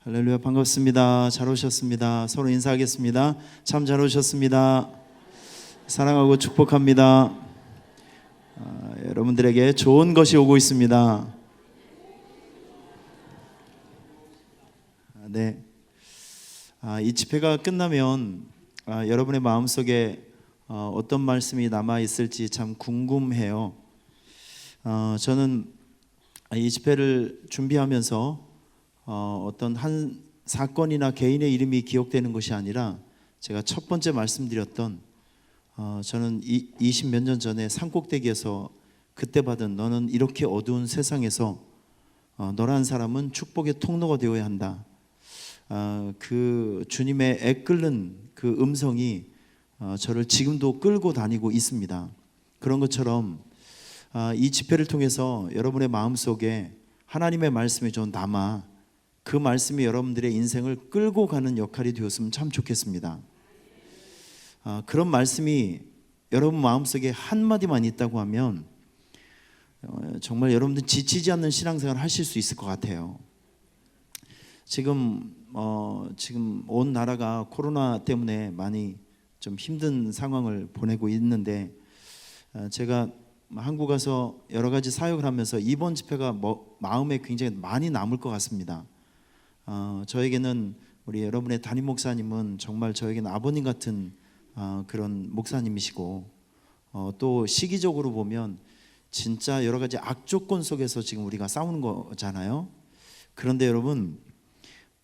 할렐루야, 반갑습니다. 잘 오셨습니다. 서로 인사하겠습니다. 참 잘 오셨습니다. 사랑하고 축복합니다. 여러분들에게 좋은 것이 오고 있습니다. 네, 이 집회가 끝나면 여러분의 마음속에 어떤 말씀이 남아 있을지 참 궁금해요. 저는 이 집회를 준비하면서 어떤 한 사건이나 개인의 이름이 기억되는 것이 아니라, 제가 첫 번째 말씀드렸던 저는 20 몇 년 전에 산꼭대기에서 그때 받은 너는 이렇게 어두운 세상에서 너란 사람은 축복의 통로가 되어야 한다, 그 주님의 애끓는 그 음성이 저를 지금도 끌고 다니고 있습니다. 그런 것처럼 이 집회를 통해서 여러분의 마음속에 하나님의 말씀이 좀 남아 그 말씀이 여러분들의 인생을 끌고 가는 역할이 되었으면 참 좋겠습니다. 그런 말씀이 여러분 마음속에 한마디만 있다고 하면 정말 여러분들 지치지 않는 신앙생활을 하실 수 있을 것 같아요. 지금 온 나라가 코로나 때문에 많이 좀 힘든 상황을 보내고 있는데, 제가 한국 가서 여러 가지 사역을 하면서 이번 집회가 마음에 굉장히 많이 남을 것 같습니다. 저에게는 우리 여러분의 담임 목사님은 정말 저에게는 아버님 같은 그런 목사님이시고, 또 시기적으로 보면 진짜 여러 가지 악조건 속에서 지금 우리가 싸우는 거잖아요. 그런데 여러분,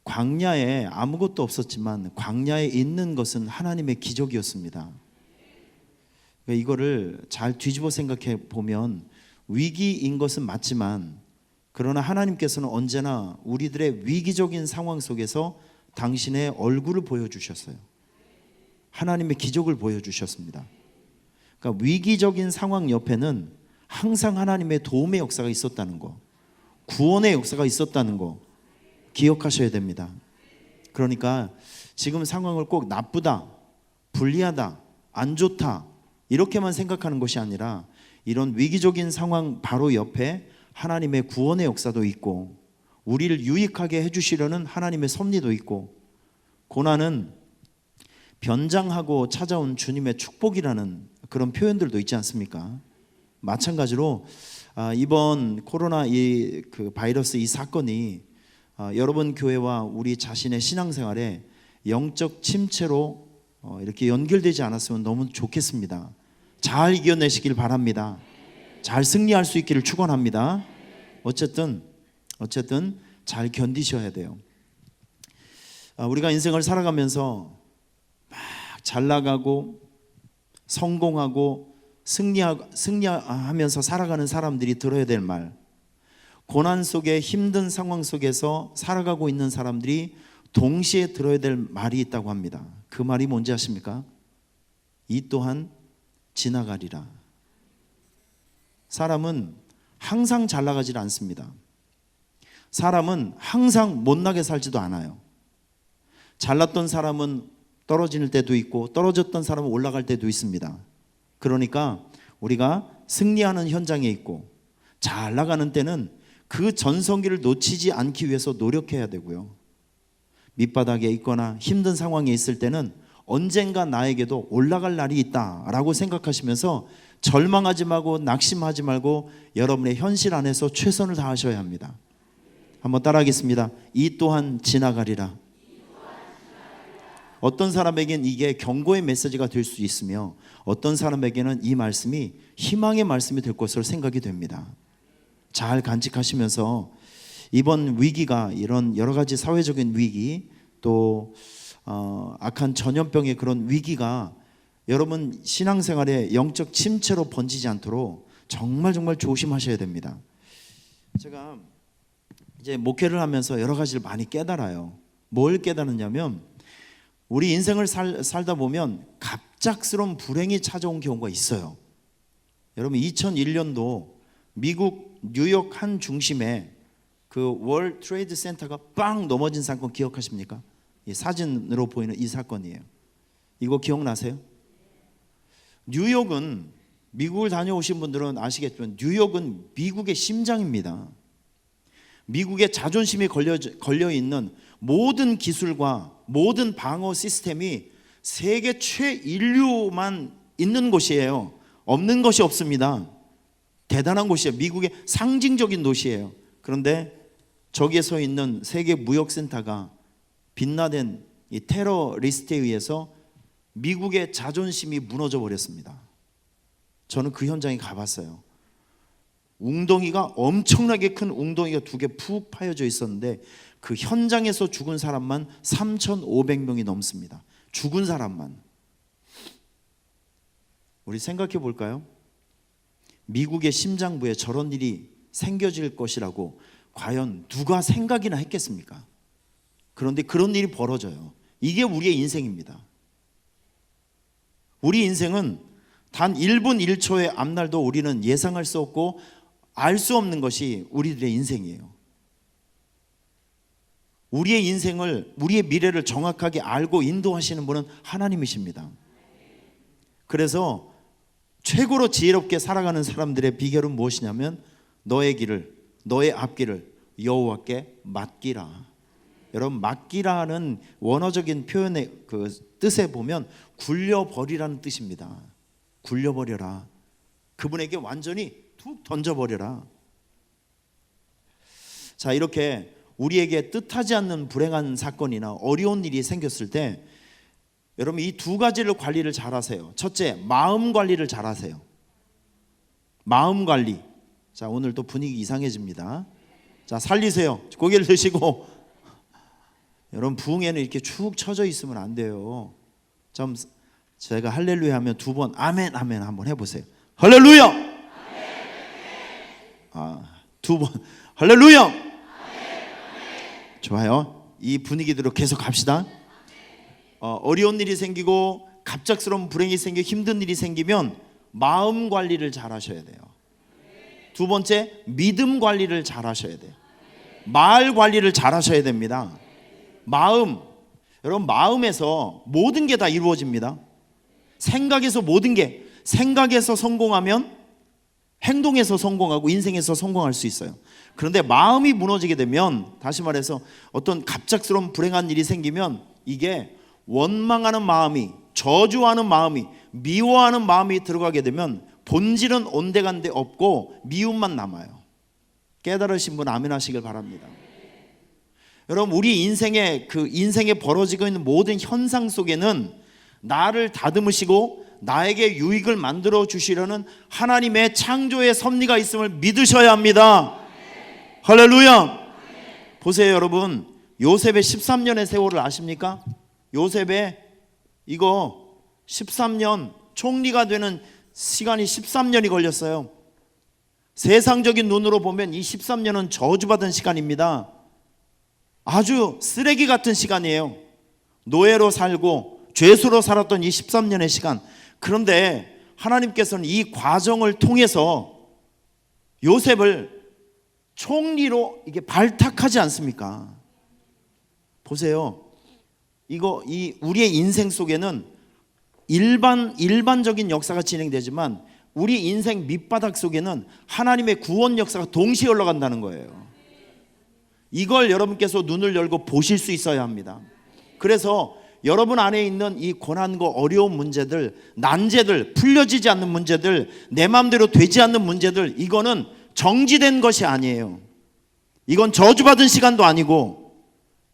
광야에 아무것도 없었지만 광야에 있는 것은 하나님의 기적이었습니다. 이거를 잘 뒤집어 생각해 보면 위기인 것은 맞지만, 그러나 하나님께서는 언제나 우리들의 위기적인 상황 속에서 당신의 얼굴을 보여주셨어요. 하나님의 기적을 보여주셨습니다. 그러니까 위기적인 상황 옆에는 항상 하나님의 도움의 역사가 있었다는 거, 구원의 역사가 있었다는 거 기억하셔야 됩니다. 그러니까 지금 상황을 꼭 나쁘다, 불리하다, 안 좋다 이렇게만 생각하는 것이 아니라, 이런 위기적인 상황 바로 옆에 하나님의 구원의 역사도 있고, 우리를 유익하게 해주시려는 하나님의 섭리도 있고, 고난은 변장하고 찾아온 주님의 축복이라는 그런 표현들도 있지 않습니까? 마찬가지로 이번 코로나 그 바이러스 이 사건이 여러분 교회와 우리 자신의 신앙생활에 영적 침체로 이렇게 연결되지 않았으면 너무 좋겠습니다. 잘 이겨내시길 바랍니다. 잘 승리할 수 있기를 축원합니다. 어쨌든 잘 견디셔야 돼요. 우리가 인생을 살아가면서 막 잘 나가고 성공하고 승리하면서 살아가는 사람들이 들어야 될 말, 고난 속에 힘든 상황 속에서 살아가고 있는 사람들이 동시에 들어야 될 말이 있다고 합니다. 그 말이 뭔지 아십니까? 이 또한 지나가리라. 사람은 항상 잘 나가질 않습니다. 사람은 항상 못나게 살지도 않아요. 잘났던 사람은 떨어질 때도 있고, 떨어졌던 사람은 올라갈 때도 있습니다. 그러니까 우리가 승리하는 현장에 있고 잘 나가는 때는 그 전성기를 놓치지 않기 위해서 노력해야 되고요, 밑바닥에 있거나 힘든 상황에 있을 때는 언젠가 나에게도 올라갈 날이 있다라고 생각하시면서 절망하지 말고 낙심하지 말고 여러분의 현실 안에서 최선을 다하셔야 합니다. 한번 따라하겠습니다. 이 또한 지나가리라. 어떤 사람에게는 이게 경고의 메시지가 될 수 있으며, 어떤 사람에게는 이 말씀이 희망의 말씀이 될 것으로 생각이 됩니다. 잘 간직하시면서 이번 위기가, 이런 여러 가지 사회적인 위기, 또 악한 전염병의 그런 위기가 여러분 신앙생활에 영적 침체로 번지지 않도록 정말 조심하셔야 됩니다. 제가 이제 목회를 하면서 여러 가지를 많이 깨달아요. 뭘 깨달았냐면, 우리 인생을 살다 보면 갑작스러운 불행이 찾아온 경우가 있어요. 여러분 2001년도 미국 뉴욕 한 중심에 그 월드 트레이드 센터가 빵 넘어진 사건 기억하십니까? 이 사진으로 보이는 이 사건이에요. 이거 기억나세요? 뉴욕은, 미국을 다녀오신 분들은 아시겠지만 뉴욕은 미국의 심장입니다. 미국의 자존심이 걸려있는 모든 기술과 모든 방어 시스템이 세계 최인류만 있는 곳이에요. 없는 것이 없습니다. 대단한 곳이에요. 미국의 상징적인 도시예요. 그런데 저기에 서 있는 세계 무역센터가 빛나된 이 테러리스트에 의해서 미국의 자존심이 무너져 버렸습니다. 저는 그 현장에 가봤어요. 웅덩이가 엄청나게 큰 웅덩이가 2개 푹 파여져 있었는데 그 현장에서 죽은 사람만 3,500명이 넘습니다. 죽은 사람만. 우리 생각해 볼까요? 미국의 심장부에 저런 일이 생겨질 것이라고 과연 누가 생각이나 했겠습니까? 그런데 그런 일이 벌어져요. 이게 우리의 인생입니다. 우리 인생은 단 1분 1초의 앞날도 우리는 예상할 수 없고 알 수 없는 것이 우리들의 인생이에요. 우리의 인생을, 우리의 미래를 정확하게 알고 인도하시는 분은 하나님이십니다. 그래서 최고로 지혜롭게 살아가는 사람들의 비결은 무엇이냐면 너의 길을, 너의 앞길을 여호와께 맡기라. 여러분, 맡기라는 원어적인 표현의 그 뜻에 보면 굴려버리라는 뜻입니다. 굴려버려라. 그분에게 완전히 툭 던져버려라. 자, 이렇게 우리에게 뜻하지 않는 불행한 사건이나 어려운 일이 생겼을 때 여러분 이 2가지를 관리를 잘 하세요. 첫째, 마음 관리를 잘 하세요. 마음 관리. 자, 오늘 또 분위기 이상해집니다. 자, 살리세요. 고개를 드시고. 여러분 부흥에는 이렇게 축 처져 있으면 안 돼요. 좀 제가 할렐루야 하면 2번 아멘 아멘 한번 해보세요. 할렐루야. 2번 할렐루야. 좋아요. 이 분위기대로 계속 갑시다. 어려운 일이 생기고 갑작스러운 불행이 생기고 힘든 일이 생기면 마음 관리를 잘 하셔야 돼요. 2번째, 믿음 관리를 잘 하셔야 돼요. 말 관리를 잘 하셔야 됩니다. 마음, 여러분 마음에서 모든 게 다 이루어집니다. 생각에서 모든 게, 생각에서 성공하면 행동에서 성공하고 인생에서 성공할 수 있어요. 그런데 마음이 무너지게 되면, 다시 말해서 어떤 갑작스러운 불행한 일이 생기면 이게 원망하는 마음이, 저주하는 마음이, 미워하는 마음이 들어가게 되면 본질은 온데간데 없고 미움만 남아요. 깨달으신 분 아멘 하시길 바랍니다. 여러분 우리 인생에 벌어지고 있는 모든 현상 속에는 나를 다듬으시고 나에게 유익을 만들어 주시려는 하나님의 창조의 섭리가 있음을 믿으셔야 합니다. 할렐루야. 보세요 여러분, 요셉의 13년의 세월을 아십니까? 요셉의 이거 13년, 총리가 되는 시간이 13년이 걸렸어요. 세상적인 눈으로 보면 이 13년은 저주받은 시간입니다. 아주 쓰레기 같은 시간이에요. 노예로 살고 죄수로 살았던 이 13년의 시간. 그런데 하나님께서는 이 과정을 통해서 요셉을 총리로 이게 발탁하지 않습니까? 보세요. 우리의 인생 속에는 일반적인 역사가 진행되지만 우리 인생 밑바닥 속에는 하나님의 구원 역사가 동시에 올라간다는 거예요. 이걸 여러분께서 눈을 열고 보실 수 있어야 합니다. 그래서 여러분 안에 있는 이 고난과 어려운 문제들, 난제들, 풀려지지 않는 문제들, 내 마음대로 되지 않는 문제들, 이거는 정지된 것이 아니에요. 이건 저주받은 시간도 아니고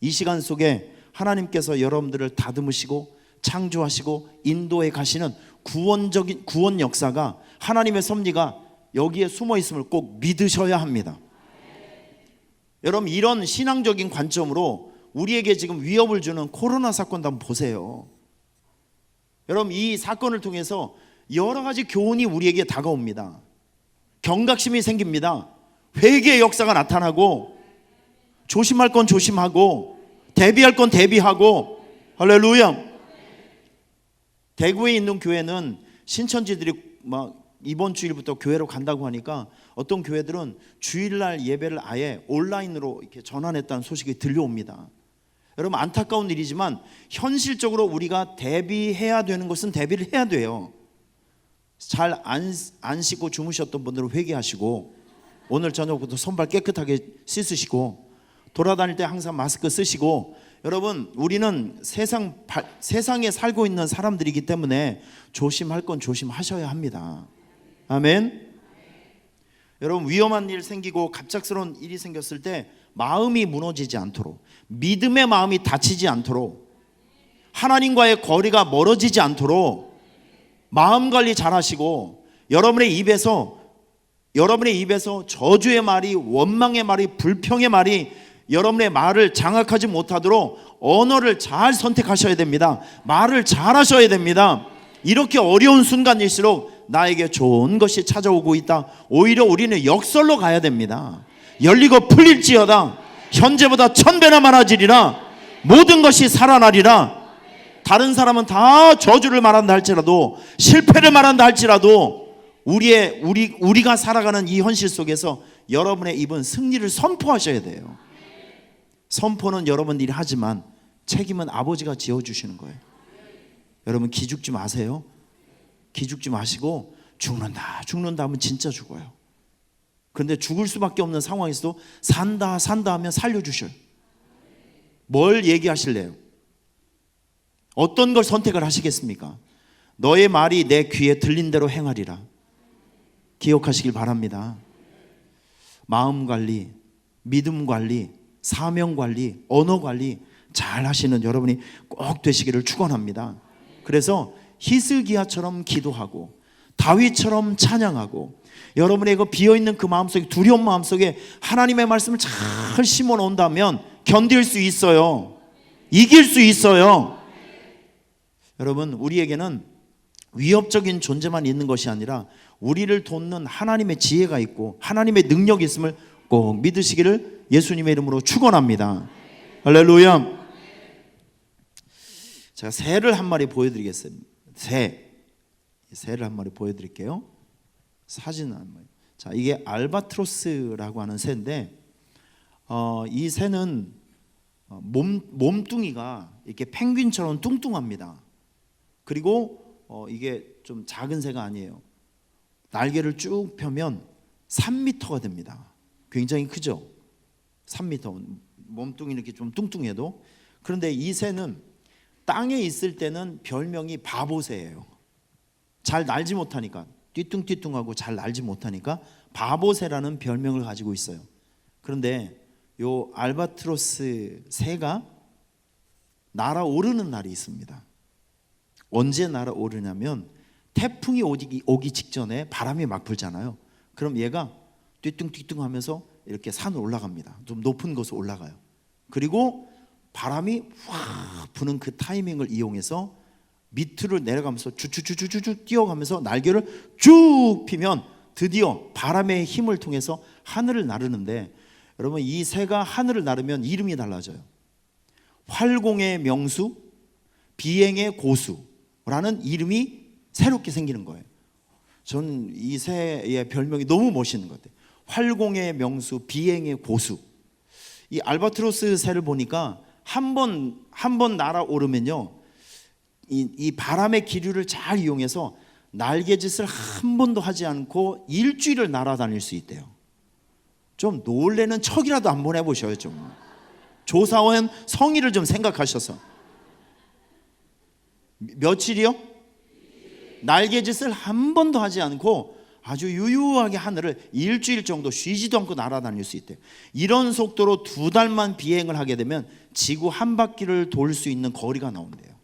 이 시간 속에 하나님께서 여러분들을 다듬으시고 창조하시고 인도해 가시는 구원 역사가, 하나님의 섭리가 여기에 숨어 있음을 꼭 믿으셔야 합니다. 여러분 이런 신앙적인 관점으로 우리에게 지금 위협을 주는 코로나 사건도 한번 보세요. 여러분 이 사건을 통해서 여러 가지 교훈이 우리에게 다가옵니다. 경각심이 생깁니다. 회개의 역사가 나타나고 조심할 건 조심하고 대비할 건 대비하고. 할렐루야. 대구에 있는 교회는 신천지들이 막 이번 주일부터 교회로 간다고 하니까 어떤 교회들은 주일날 예배를 아예 온라인으로 이렇게 전환했다는 소식이 들려옵니다. 여러분 안타까운 일이지만 현실적으로 우리가 대비해야 되는 것은 대비를 해야 돼요. 잘 안 씻고 주무셨던 분들은 회개하시고 오늘 저녁부터 손발 깨끗하게 씻으시고 돌아다닐 때 항상 마스크 쓰시고, 여러분 우리는 세상에 살고 있는 사람들이기 때문에 조심할 건 조심하셔야 합니다. 아멘. 여러분 위험한 일 생기고 갑작스러운 일이 생겼을 때 마음이 무너지지 않도록, 믿음의 마음이 다치지 않도록, 하나님과의 거리가 멀어지지 않도록 마음 관리 잘 하시고, 여러분의 입에서 저주의 말이, 원망의 말이, 불평의 말이 여러분의 말을 장악하지 못하도록 언어를 잘 선택하셔야 됩니다. 말을 잘 하셔야 됩니다. 이렇게 어려운 순간일수록 나에게 좋은 것이 찾아오고 있다. 오히려 우리는 역설로 가야 됩니다. 열리고 풀릴지어다. 현재보다 1000배나 많아지리라. 모든 것이 살아나리라. 다른 사람은 다 저주를 말한다 할지라도, 실패를 말한다 할지라도, 우리가 살아가는 이 현실 속에서 여러분의 입은 승리를 선포하셔야 돼요. 선포는 여러분들이 하지만 책임은 아버지가 지어주시는 거예요. 여러분 기죽지 마세요. 기죽지 마시고, 죽는다 하면 진짜 죽어요. 그런데 죽을 수밖에 없는 상황에서도 산다 하면 살려주셔요. 뭘 얘기하실래요? 어떤 걸 선택을 하시겠습니까? 너의 말이 내 귀에 들린 대로 행하리라. 기억하시길 바랍니다. 마음 관리, 믿음 관리, 사명 관리, 언어 관리 잘 하시는 여러분이 꼭 되시기를 축원합니다. 그래서 히스기야처럼 기도하고 다윗처럼 찬양하고, 여러분의 그 비어있는 그 마음속에, 두려운 마음속에 하나님의 말씀을 잘 심어 놓는다면 견딜 수 있어요. 이길 수 있어요. 여러분 우리에게는 위협적인 존재만 있는 것이 아니라 우리를 돕는 하나님의 지혜가 있고 하나님의 능력이 있음을 꼭 믿으시기를 예수님의 이름으로 축원합니다. 할렐루야. 제가 새를 한 마리 보여드리겠습니다. 새를 한 마리 보여드릴게요. 사진 한 마리. 자, 이게 알바트로스라고 하는 새인데, 이 새는 몸뚱이가 이렇게 펭귄처럼 뚱뚱합니다. 그리고 이게 좀 작은 새가 아니에요. 날개를 쭉 펴면 3m가 됩니다. 굉장히 크죠? 3m. 몸뚱이는 이렇게 좀 뚱뚱해도. 그런데 이 새는 땅에 있을 때는 별명이 바보새예요. 잘 날지 못하니까, 띠뚱띠뚱하고 잘 날지 못하니까 바보새라는 별명을 가지고 있어요. 그런데 요 알바트로스 새가 날아오르는 날이 있습니다. 언제 날아오르냐면 태풍이 오기 직전에 바람이 막 불잖아요. 그럼 얘가 띠뚱띠뚱 하면서 이렇게 산을 올라갑니다. 좀 높은 곳으로 올라가요. 그리고 바람이 확 부는 그 타이밍을 이용해서 밑으로 내려가면서 주주주주주 뛰어가면서 날개를 쭉 피면 드디어 바람의 힘을 통해서 하늘을 나르는데, 여러분 이 새가 하늘을 나르면 이름이 달라져요. 활공의 명수, 비행의 고수라는 이름이 새롭게 생기는 거예요. 저는 이 새의 별명이 너무 멋있는 것 같아요. 활공의 명수, 비행의 고수. 이 알바트로스 새를 보니까 한 번 날아오르면요, 이 바람의 기류를 잘 이용해서 날개짓을 한 번도 하지 않고 일주일을 날아다닐 수 있대요. 좀 놀래는 척이라도 한번 해보셔요. 좀 조사원 성의를 좀 생각하셔서. 며칠이요? 날개짓을 한 번도 하지 않고 아주 유유하게 하늘을 일주일 정도 쉬지도 않고 날아다닐 수 있대요. 이런 속도로 2달만 비행을 하게 되면 지구 한 바퀴를 돌 수 있는 거리가 나온대요.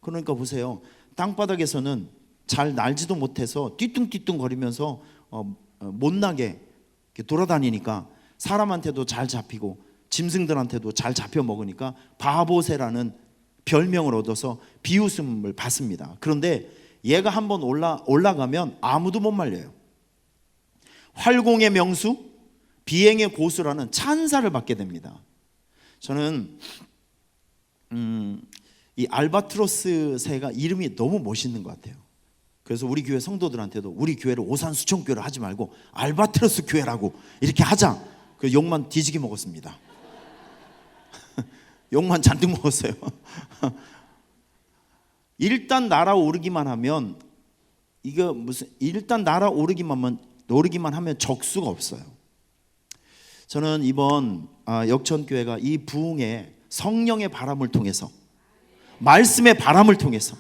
그러니까 보세요. 땅바닥에서는 잘 날지도 못해서 띠뚱띠뚱 거리면서 못나게 돌아다니니까 사람한테도 잘 잡히고 짐승들한테도 잘 잡혀 먹으니까 바보새라는 별명을 얻어서 비웃음을 받습니다. 그런데 얘가 한번 올라가면 아무도 못 말려요. 활공의 명수, 비행의 고수라는 찬사를 받게 됩니다. 저는 이 알바트로스 새가 이름이 너무 멋있는 것 같아요. 그래서 우리 교회 성도들한테도 우리 교회를 오산수천교회를 하지 말고 알바트로스 교회라고 이렇게 하자. 그 욕만 뒤지게 먹었습니다. 욕만 잔뜩 먹었어요. 일단 날아오르기만 하면, 이거 무슨, 일단 날아오르기만 하면 적수가 없어요. 저는 이번 역천교회가 이 부흥의 성령의 바람을 통해서, 말씀의 바람을 통해서,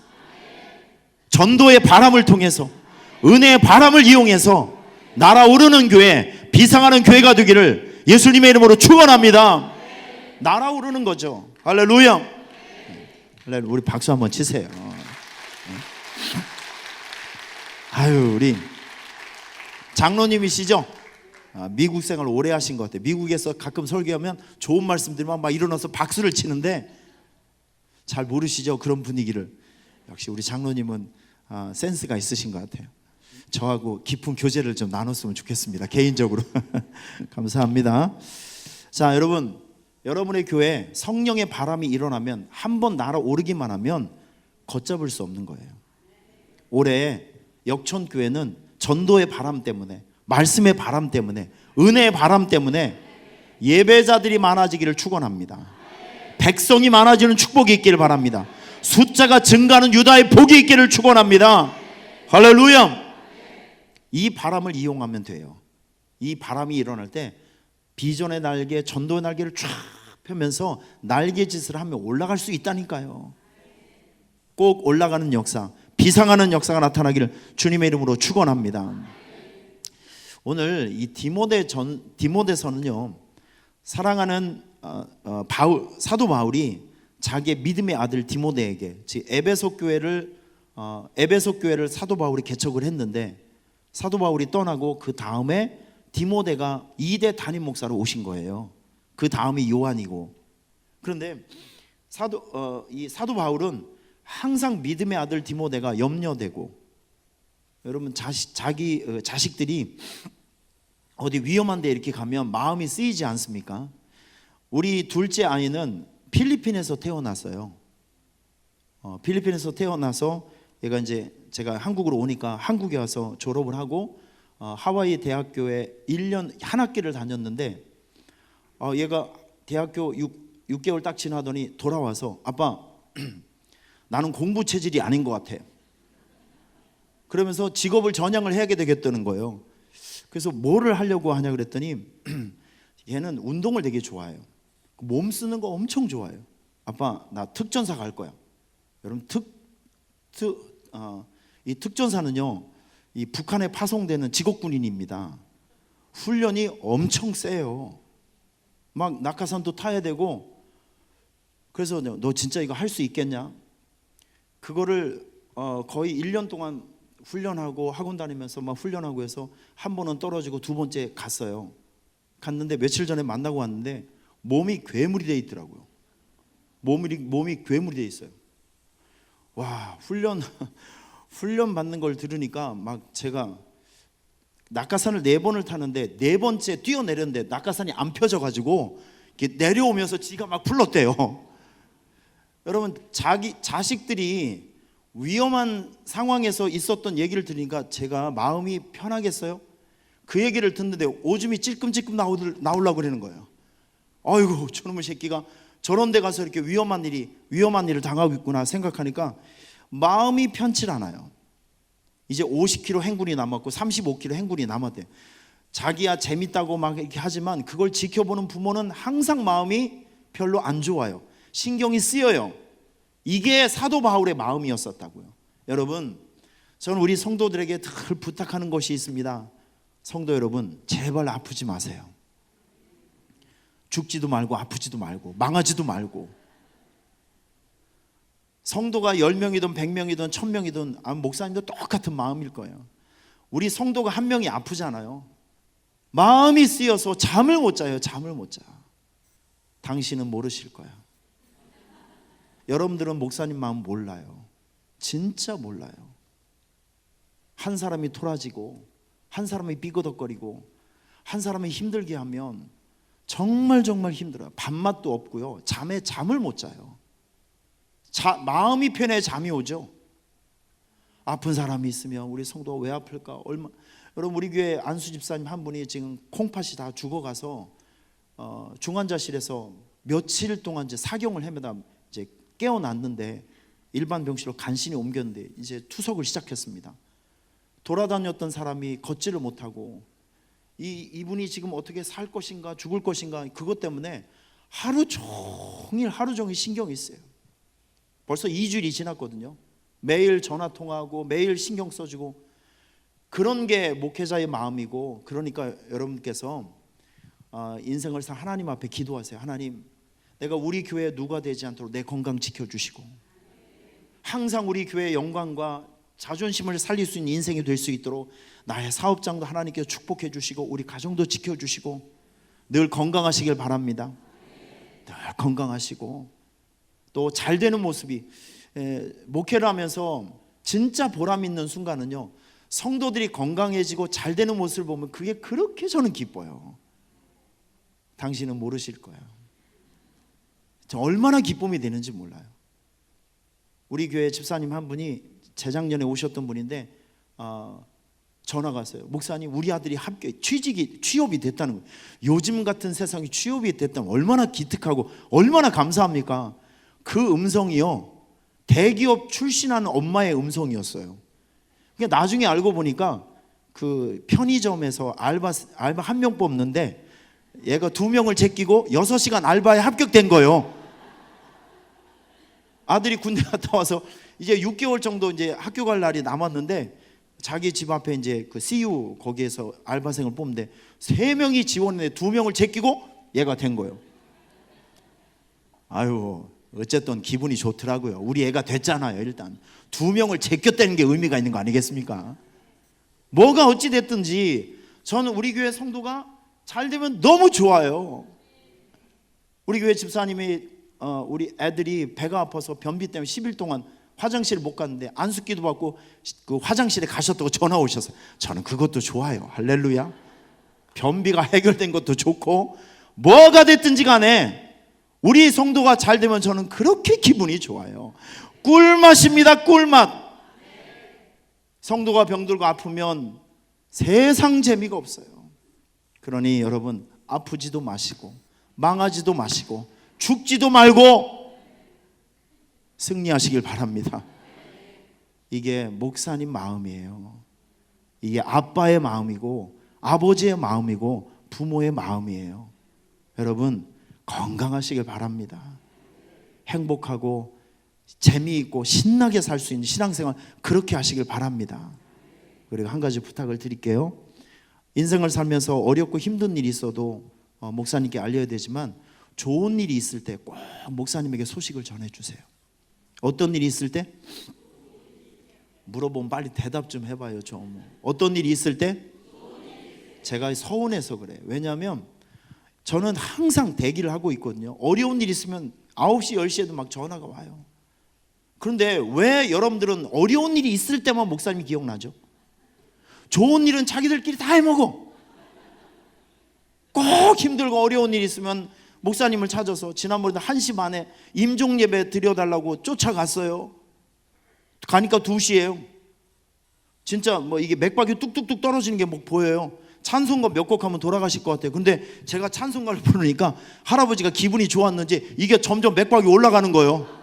전도의 바람을 통해서, 은혜의 바람을 이용해서 날아오르는 교회, 비상하는 교회가 되기를 예수님의 이름으로 축원합니다. 날아오르는 거죠. 할렐루야. 우리 박수 한번 치세요. 아유, 우리 장로님이시죠? 미국 생활 오래 하신 것 같아요. 미국에서 가끔 설교하면 좋은 말씀 들으면 막 일어나서 박수를 치는데 잘 모르시죠? 그런 분위기를. 역시 우리 장로님은 센스가 있으신 것 같아요. 저하고 깊은 교제를 좀 나눴으면 좋겠습니다, 개인적으로. 감사합니다. 자, 여러분의 교회에 성령의 바람이 일어나면, 한번 날아오르기만 하면 걷잡을 수 없는 거예요. 올해 역천교회는 전도의 바람 때문에, 말씀의 바람 때문에, 은혜의 바람 때문에 예배자들이 많아지기를 축원합니다. 백성이 많아지는 축복이 있기를 바랍니다. 숫자가 증가하는 유다의 복이 있기를 축원합니다. 할렐루야. 이 바람을 이용하면 돼요. 이 바람이 일어날 때 비전의 날개, 전도의 날개를 쫙 펴면서 날개짓을 하면 올라갈 수 있다니까요. 꼭 올라가는 역사, 비상하는 역사가 나타나기를 주님의 이름으로 축원합니다. 오늘 이 디모데서는요, 사랑하는 사도 바울이 자기의 믿음의 아들 디모데에게, 즉 에베소 교회를 사도 바울이 개척을 했는데, 사도 바울이 떠나고 그 다음에 디모데가 2대 담임 목사로 오신 거예요. 그 다음이 요한이고. 그런데 사도 바울은 항상 믿음의 아들 디모데가 염려되고, 여러분 자기 자식들이 어디 위험한 데 이렇게 가면 마음이 쓰이지 않습니까? 우리 둘째 아이는 필리핀에서 태어났어요. 필리핀에서 태어나서 얘가 이제 제가 한국으로 오니까 한국에 와서 졸업을 하고 하와이 대학교에 1년 한 학기를 다녔는데, 얘가 대학교 6개월 딱 지나더니 돌아와서, 아빠 나는 공부 체질이 아닌 것 같아. 그러면서 직업을 전향을 해야 되겠다는 거예요. 그래서 뭐를 하려고 하냐 그랬더니 얘는 운동을 되게 좋아해요. 몸 쓰는 거 엄청 좋아해요. 아빠 나 특전사 갈 거야. 여러분 이 특전사는요, 이 북한에 파송되는 직업군인입니다. 훈련이 엄청 세요. 막 낙하산도 타야 되고. 그래서 너 진짜 이거 할 수 있겠냐? 그거를 거의 1년 동안 훈련하고 학원 다니면서 막 훈련하고 해서 한 번은 떨어지고 두 번째 갔어요. 갔는데 며칠 전에 만나고 왔는데 몸이 괴물이 돼 있더라고요. 몸이 괴물이 돼 있어요. 와, 훈련 받는 걸 들으니까 막 제가 낙하산을 4번을 타는데 4번째 뛰어내렸는데 낙하산이 안 펴져가지고 내려오면서 지가 막 불렀대요. 여러분 자식들이 위험한 상황에서 있었던 얘기를 들으니까 제가 마음이 편하겠어요? 그 얘기를 듣는데 오줌이 찔끔찔끔 나오려고 그러는 거예요. 아이고 저놈의 새끼가 저런 데 가서 이렇게 위험한 일을 당하고 있구나 생각하니까 마음이 편치 않아요. 이제 50km 행군이 남았고 35km 행군이 남았대. 자기야 재밌다고 막 이렇게 하지만 그걸 지켜보는 부모는 항상 마음이 별로 안 좋아요. 신경이 쓰여요. 이게 사도 바울의 마음이었었다고요. 여러분, 저는 우리 성도들에게 늘 부탁하는 것이 있습니다. 성도 여러분, 제발 아프지 마세요. 죽지도 말고 아프지도 말고 망하지도 말고. 성도가 10명이든 100명이든 1000명이든 목사님도 똑같은 마음일 거예요. 우리 성도가 한 명이 아프잖아요. 마음이 쓰여서 잠을 못 자요. 잠을 못 자. 당신은 모르실 거야. 여러분들은 목사님 마음 몰라요. 진짜 몰라요. 한 사람이 토라지고 한 사람이 삐거덕거리고 한 사람이 힘들게 하면 정말 힘들어요. 밥맛도 없고요. 잠을 못 자요. 마음이 편해 잠이 오죠. 아픈 사람이 있으면 우리 성도가 왜 아플까? 여러분 우리 교회 안수 집사님 한 분이 지금 콩팥이 다 죽어가서 중환자실에서 며칠 동안 이제 사경을 헤매다 이제 깨어났는데 일반 병실로 간신히 옮겼는데 이제 투석을 시작했습니다. 돌아다녔던 사람이 걷지를 못하고 이분이 지금 어떻게 살 것인가 죽을 것인가 그것 때문에 하루 종일 신경이 쓰여요. 벌써 2주일이 지났거든요. 매일 전화 통화하고 매일 신경 써주고 그런 게 목회자의 마음이고, 그러니까 여러분께서 인생을 살 하나님 앞에 기도하세요. 하나님, 내가 우리 교회 누가 되지 않도록 내 건강 지켜주시고 항상 우리 교회의 영광과 자존심을 살릴 수 있는 인생이 될 수 있도록 나의 사업장도 하나님께서 축복해 주시고 우리 가정도 지켜주시고 늘 건강하시길 바랍니다. 늘 건강하시고 또 잘 되는 모습이, 목회를 하면서 진짜 보람 있는 순간은요, 성도들이 건강해지고 잘 되는 모습을 보면 그게 그렇게 저는 기뻐요. 당신은 모르실 거예요. 저 얼마나 기쁨이 되는지 몰라요. 우리 교회 집사님 한 분이 재작년에 오셨던 분인데 전화가 왔어요. 목사님, 우리 아들이 취업이 됐다는 거예요. 요즘 같은 세상에 취업이 됐다면 얼마나 기특하고 얼마나 감사합니까? 그 음성이요, 대기업 출신하는 엄마의 음성이었어요. 그러니까 나중에 알고 보니까 그 편의점에서 알바 한 명 뽑는데 얘가 2명을 제끼고 6시간 알바에 합격된 거예요. 아들이 군대 갔다 와서 이제 6개월 정도 이제 학교 갈 날이 남았는데 자기 집 앞에 이제 그 CU 거기에서 알바생을 뽑는데 3명이 지원했는데 2명을 제끼고 얘가 된 거예요. 아유, 어쨌든 기분이 좋더라고요. 우리 애가 됐잖아요. 일단 2명을 제꼈다는 게 의미가 있는 거 아니겠습니까? 뭐가 어찌 됐든지 저는 우리 교회 성도가 잘 되면 너무 좋아요. 우리 교회 집사님이 우리 애들이 배가 아파서 변비 때문에 10일 동안 화장실을 못 갔는데 안수기도 받고 그 화장실에 가셨다고 전화 오셨어요. 저는 그것도 좋아요. 할렐루야. 변비가 해결된 것도 좋고 뭐가 됐든지 간에 우리 성도가 잘 되면 저는 그렇게 기분이 좋아요. 꿀맛입니다. 꿀맛. 성도가 병들고 아프면 세상 재미가 없어요. 그러니 여러분, 아프지도 마시고 망하지도 마시고 죽지도 말고 승리하시길 바랍니다. 이게 목사님 마음이에요. 이게 아빠의 마음이고 아버지의 마음이고 부모의 마음이에요. 여러분, 건강하시길 바랍니다. 행복하고 재미있고 신나게 살 수 있는 신앙생활 그렇게 하시길 바랍니다. 그리고 한 가지 부탁을 드릴게요. 인생을 살면서 어렵고 힘든 일이 있어도 목사님께 알려야 되지만 좋은 일이 있을 때 꼭 목사님에게 소식을 전해주세요. 어떤 일이 있을 때? 물어보면 빨리 대답 좀 해봐요. 좀. 어떤 일이 있을 때? 제가 서운해서 그래요. 왜냐하면 저는 항상 대기를 하고 있거든요. 어려운 일 있으면 9시, 10시에도 막 전화가 와요. 그런데 왜 여러분들은 어려운 일이 있을 때만 목사님이 기억나죠? 좋은 일은 자기들끼리 다 해먹어. 꼭 힘들고 어려운 일이 있으면 목사님을 찾아서 지난번에도 1시 반에 임종 예배 드려달라고 쫓아갔어요. 가니까 2시예요. 진짜 뭐 이게 맥박이 뚝뚝뚝 떨어지는 게 뭐 보여요. 찬송가 몇 곡 하면 돌아가실 것 같아요. 근데 제가 찬송가를 부르니까 할아버지가 기분이 좋았는지 이게 점점 맥박이 올라가는 거예요.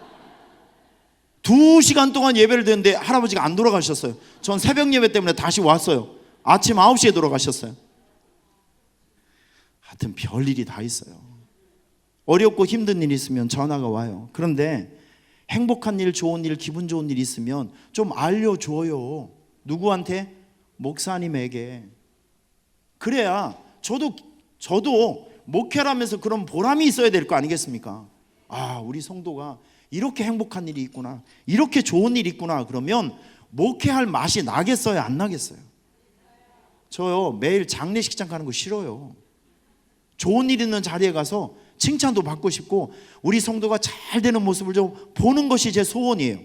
2시간 동안 예배를 드렸는데 할아버지가 안 돌아가셨어요. 전 새벽 예배 때문에 다시 왔어요. 아침 9시에 돌아가셨어요. 하여튼 별일이 다 있어요. 어렵고 힘든 일 있으면 전화가 와요. 그런데 행복한 일, 좋은 일, 기분 좋은 일 있으면 좀 알려줘요. 누구한테? 목사님에게. 그래야 저도 목회라면서 그런 보람이 있어야 될 거 아니겠습니까? 아, 우리 성도가 이렇게 행복한 일이 있구나, 이렇게 좋은 일이 있구나. 그러면 목회할 맛이 나겠어요, 안 나겠어요? 저요, 매일 장례식장 가는 거 싫어요. 좋은 일 있는 자리에 가서 칭찬도 받고 싶고 우리 성도가 잘 되는 모습을 좀 보는 것이 제 소원이에요.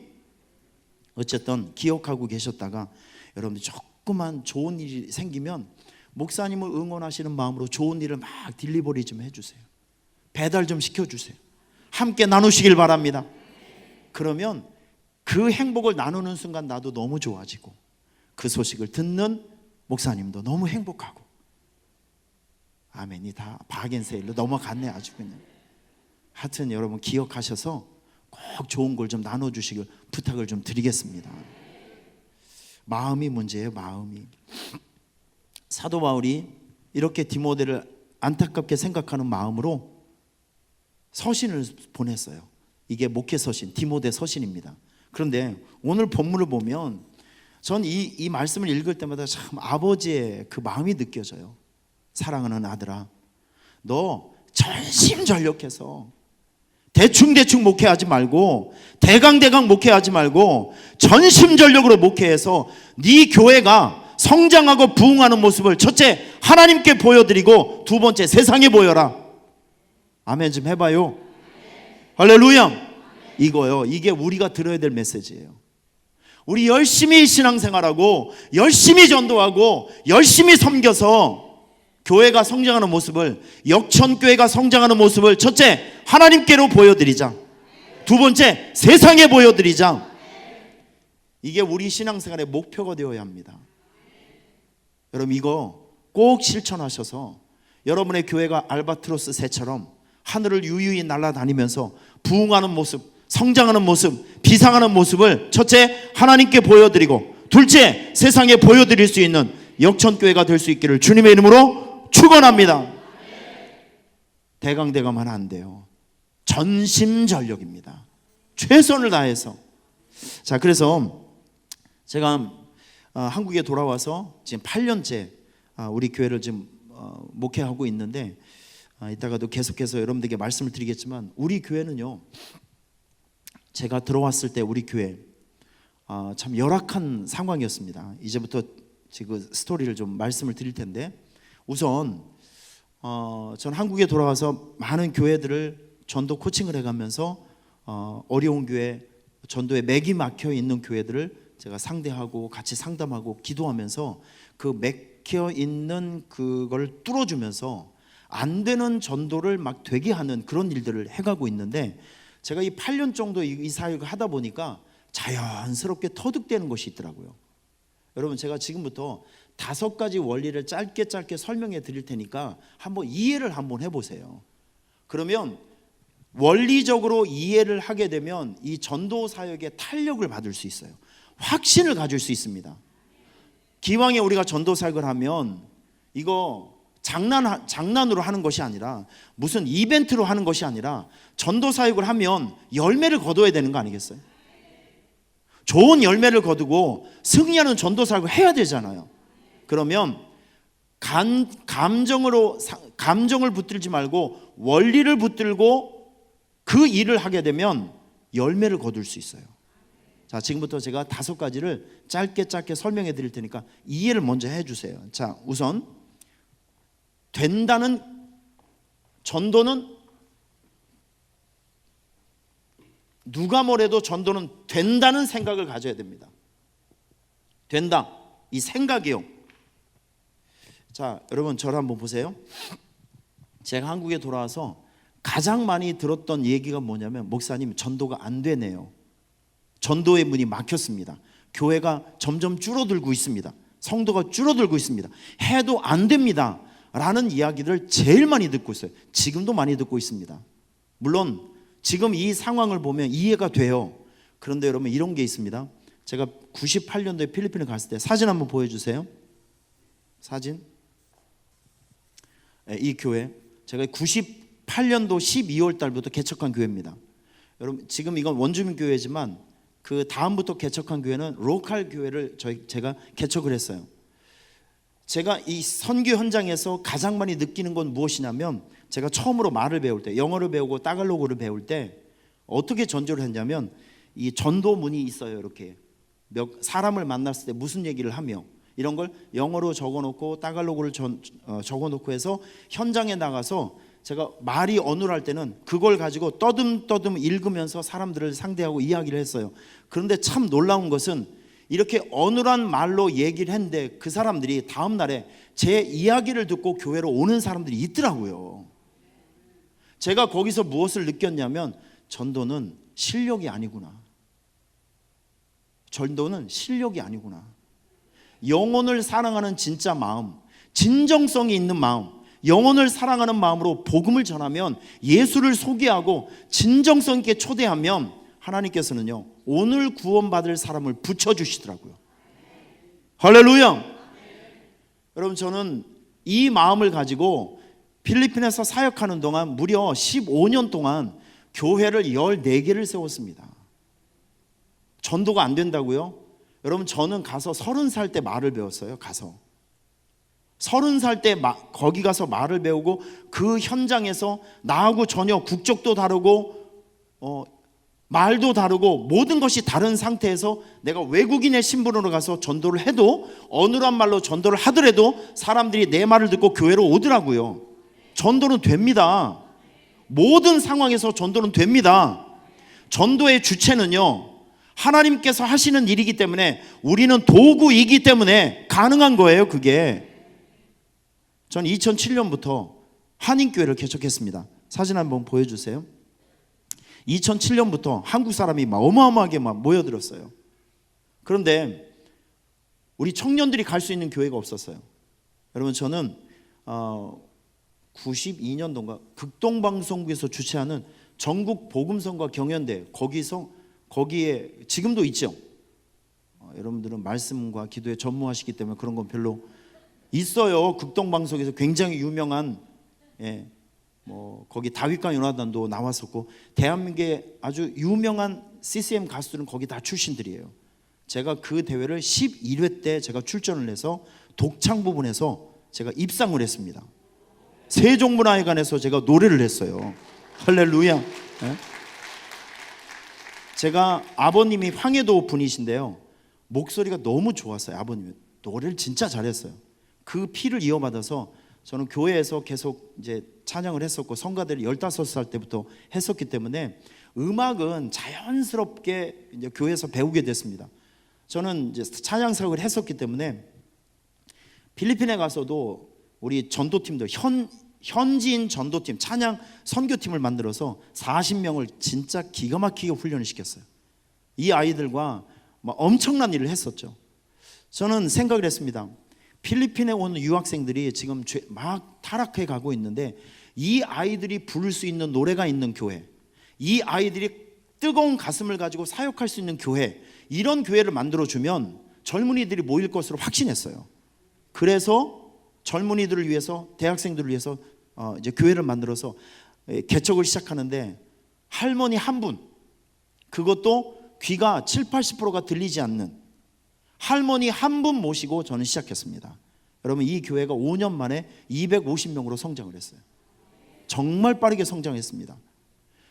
어쨌든 기억하고 계셨다가 여러분들 조그만 좋은 일이 생기면 목사님을 응원하시는 마음으로 좋은 일을 막 딜리버리 좀 해주세요. 배달 좀 시켜주세요. 함께 나누시길 바랍니다. 그러면 그 행복을 나누는 순간 나도 너무 좋아지고 그 소식을 듣는 목사님도 너무 행복하고. 아멘이 다 박앤세일로 넘어갔네 아주 그냥. 하여튼 여러분 기억하셔서 꼭 좋은 걸 좀 나눠주시길 부탁을 좀 드리겠습니다. 마음이 문제예요. 마음이. 사도 바울이 이렇게 디모데를 안타깝게 생각하는 마음으로 서신을 보냈어요. 이게 목회 서신, 디모데 서신입니다. 그런데 오늘 본문을 보면 전 이 말씀을 읽을 때마다 참 아버지의 그 마음이 느껴져요. 사랑하는 아들아, 너 전심전력해서 대충대충 목회하지 말고 대강대강 목회하지 말고 전심전력으로 목회해서 네 교회가 성장하고 부흥하는 모습을 첫째 하나님께 보여드리고 두 번째 세상에 보여라. 아멘 좀 해봐요. 할렐루야. 이거요, 이게 우리가 들어야 될 메시지예요. 우리 열심히 신앙생활하고 열심히 전도하고 열심히 섬겨서 교회가 성장하는 모습을, 역천교회가 성장하는 모습을 첫째 하나님께로 보여드리자. 두 번째 세상에 보여드리자. 이게 우리 신앙생활의 목표가 되어야 합니다. 여러분 이거 꼭 실천하셔서 여러분의 교회가 알바트로스 새처럼 하늘을 유유히 날아다니면서 부흥하는 모습, 성장하는 모습, 비상하는 모습을 첫째 하나님께 보여드리고 둘째 세상에 보여드릴 수 있는 역천교회가 될 수 있기를 주님의 이름으로 축원합니다. 대강대강하면 안 돼요. 전심전력입니다. 최선을 다해서. 자, 그래서 제가 한국에 돌아와서 지금 8년째 우리 교회를 지금 목회하고 있는데 이따가도 계속해서 여러분들에게 말씀을 드리겠지만 우리 교회는요, 제가 들어왔을 때 우리 교회 참 열악한 상황이었습니다. 이제부터 지금 스토리를 좀 말씀을 드릴 텐데 우선 전 한국에 돌아와서 많은 교회들을 전도 코칭을 해가면서 어려운 교회, 전도에 맥이 막혀 있는 교회들을 제가 상대하고 같이 상담하고 기도하면서 그 맥혀 있는 그걸 뚫어주면서 안 되는 전도를 막 되게 하는 그런 일들을 해가고 있는데 제가 이 8년 정도 이 사역을 하다 보니까 자연스럽게 터득되는 것이 있더라고요. 여러분 제가 지금부터 5가지 원리를 짧게 설명해 드릴 테니까 한번 이해를 한번 해보세요. 그러면 원리적으로 이해를 하게 되면 이 전도 사역에 탄력을 받을 수 있어요. 확신을 가질 수 있습니다. 기왕에 우리가 전도 사역을 하면 이거 장난으로 하는 것이 아니라 무슨 이벤트로 하는 것이 아니라 전도 사역을 하면 열매를 거둬야 되는 거 아니겠어요? 좋은 열매를 거두고 승리하는 전도 사역을 해야 되잖아요. 그러면 감정을 붙들지 말고 원리를 붙들고 그 일을 하게 되면 열매를 거둘 수 있어요. 자, 지금부터 제가 5가지를 짧게 설명해 드릴 테니까 이해를 먼저 해 주세요. 자, 우선 된다는 전도는 누가 뭐래도 전도는 된다는 생각을 가져야 됩니다. 된다, 이 생각이요. 자, 여러분 저를 한번 보세요. 제가 한국에 돌아와서 가장 많이 들었던 얘기가 뭐냐면 목사님 전도가 안 되네요. 전도의 문이 막혔습니다. 교회가 점점 줄어들고 있습니다. 성도가 줄어들고 있습니다. 해도 안 됩니다 라는 이야기를 제일 많이 듣고 있어요. 지금도 많이 듣고 있습니다. 물론 지금 이 상황을 보면 이해가 돼요. 그런데 여러분 이런 게 있습니다. 제가 98년도에 필리핀을 갔을 때 사진 한번 보여주세요. 사진. 이 교회 제가 98년도 12월 달부터 개척한 교회입니다. 여러분 지금 이건 원주민 교회지만 그 다음부터 개척한 교회는 로컬 교회를 제가 개척을 했어요. 제가 이 선교 현장에서 가장 많이 느끼는 건 무엇이냐면 제가 처음으로 말을 배울 때 영어를 배우고 따갈로그를 배울 때 어떻게 전도를 했냐면 이 전도문이 있어요. 이렇게 사람을 만났을 때 무슨 얘기를 하며 이런 걸 영어로 적어놓고 따갈로그를 적어놓고 해서 현장에 나가서 제가 말이 어눌할 때는 그걸 가지고 떠듬떠듬 읽으면서 사람들을 상대하고 이야기를 했어요. 그런데 참 놀라운 것은 이렇게 어눌한 말로 얘기를 했는데 그 사람들이 다음 날에 제 이야기를 듣고 교회로 오는 사람들이 있더라고요. 제가 거기서 무엇을 느꼈냐면 전도는 실력이 아니구나. 전도는 실력이 아니구나. 영혼을 사랑하는 진짜 마음, 진정성이 있는 마음, 영혼을 사랑하는 마음으로 복음을 전하면, 예수를 소개하고 진정성 있게 초대하면 하나님께서는요 오늘 구원받을 사람을 붙여주시더라고요. 할렐루야. 여러분 저는 이 마음을 가지고 필리핀에서 사역하는 동안 무려 15년 동안 교회를 14개를 세웠습니다. 전도가 안 된다고요? 여러분, 저는 가서 30살 때 말을 배웠어요. 가서 30살 때 거기 가서 말을 배우고 그 현장에서 나하고 전혀 국적도 다르고 말도 다르고 모든 것이 다른 상태에서 내가 외국인의 신분으로 가서 전도를 해도, 어눌한 말로 전도를 하더라도 사람들이 내 말을 듣고 교회로 오더라고요. 전도는 됩니다. 모든 상황에서 전도는 됩니다. 전도의 주체는요, 하나님께서 하시는 일이기 때문에, 우리는 도구이기 때문에 가능한 거예요. 그게. 전 2007년부터 한인교회를 개척했습니다. 사진 한번 보여주세요. 2007년부터 한국 사람이 막 어마어마하게 막 모여들었어요. 그런데 우리 청년들이 갈 수 있는 교회가 없었어요. 여러분, 저는 92년도인가 극동방송국에서 주최하는 전국 복음성과 경연대, 거기에 지금도 있죠. 여러분들은 말씀과 기도에 전무하시기 때문에 그런 건 별로 있어요. 극동방송에서 굉장히 유명한, 거기 다윗과 요나단도 나왔었고, 대한민국의 아주 유명한 CCM 가수들은 거기 다 출신들이에요. 제가 그 대회를 11회 때 제가 출전을 해서 독창 부분에서 제가 입상을 했습니다. 세종문화회관에서 제가 노래를 했어요. 할렐루야. 제가 아버님이 황해도 분이신데요, 목소리가 너무 좋았어요. 아버님이 노래를 진짜 잘했어요. 그 피를 이어받아서 저는 교회에서 계속 이제 찬양을 했었고, 성가대를 15살 때부터 했었기 때문에 음악은 자연스럽게 이제 교회에서 배우게 됐습니다. 저는 이제 찬양 사역을 했었기 때문에 필리핀에 가서도 우리 전도팀들, 현지인 전도팀, 찬양 선교팀을 만들어서 40명을 진짜 기가 막히게 훈련을 시켰어요. 이 아이들과 막 엄청난 일을 했었죠. 저는 생각을 했습니다. 필리핀에 온 유학생들이 지금 막 타락해 가고 있는데, 이 아이들이 부를 수 있는 노래가 있는 교회, 이 아이들이 뜨거운 가슴을 가지고 사역할 수 있는 교회, 이런 교회를 만들어주면 젊은이들이 모일 것으로 확신했어요. 그래서 젊은이들을 위해서, 대학생들을 위해서 이제 교회를 만들어서 개척을 시작하는데, 할머니 한 분, 그것도 귀가 70-80%가 들리지 않는 할머니 한 분 모시고 저는 시작했습니다. 여러분, 이 교회가 5년 만에 250명으로 성장을 했어요. 정말 빠르게 성장했습니다.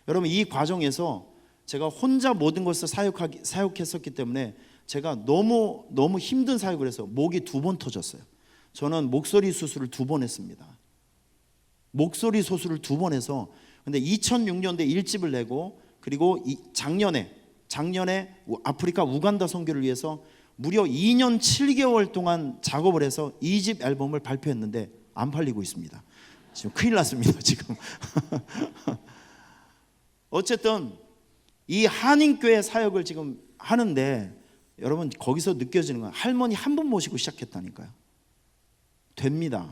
여러분, 이 과정에서 제가 혼자 모든 것을 사역했었기 때문에 제가 너무 힘든 사역을 해서 목이 2번 터졌어요. 저는 목소리 수술을 2번 했습니다. 목소리 수술을 2번 해서, 근데 2006년도에 1집을 내고, 그리고 작년에 아프리카 우간다 선교를 위해서 무려 2년 7개월 동안 작업을 해서 2집 앨범을 발표했는데 안 팔리고 있습니다. 지금 큰일 났습니다. 지금 어쨌든 이 한인교회 사역을 지금 하는데, 여러분, 거기서 느껴지는 건 할머니 한 분 모시고 시작했다니까요. 됩니다.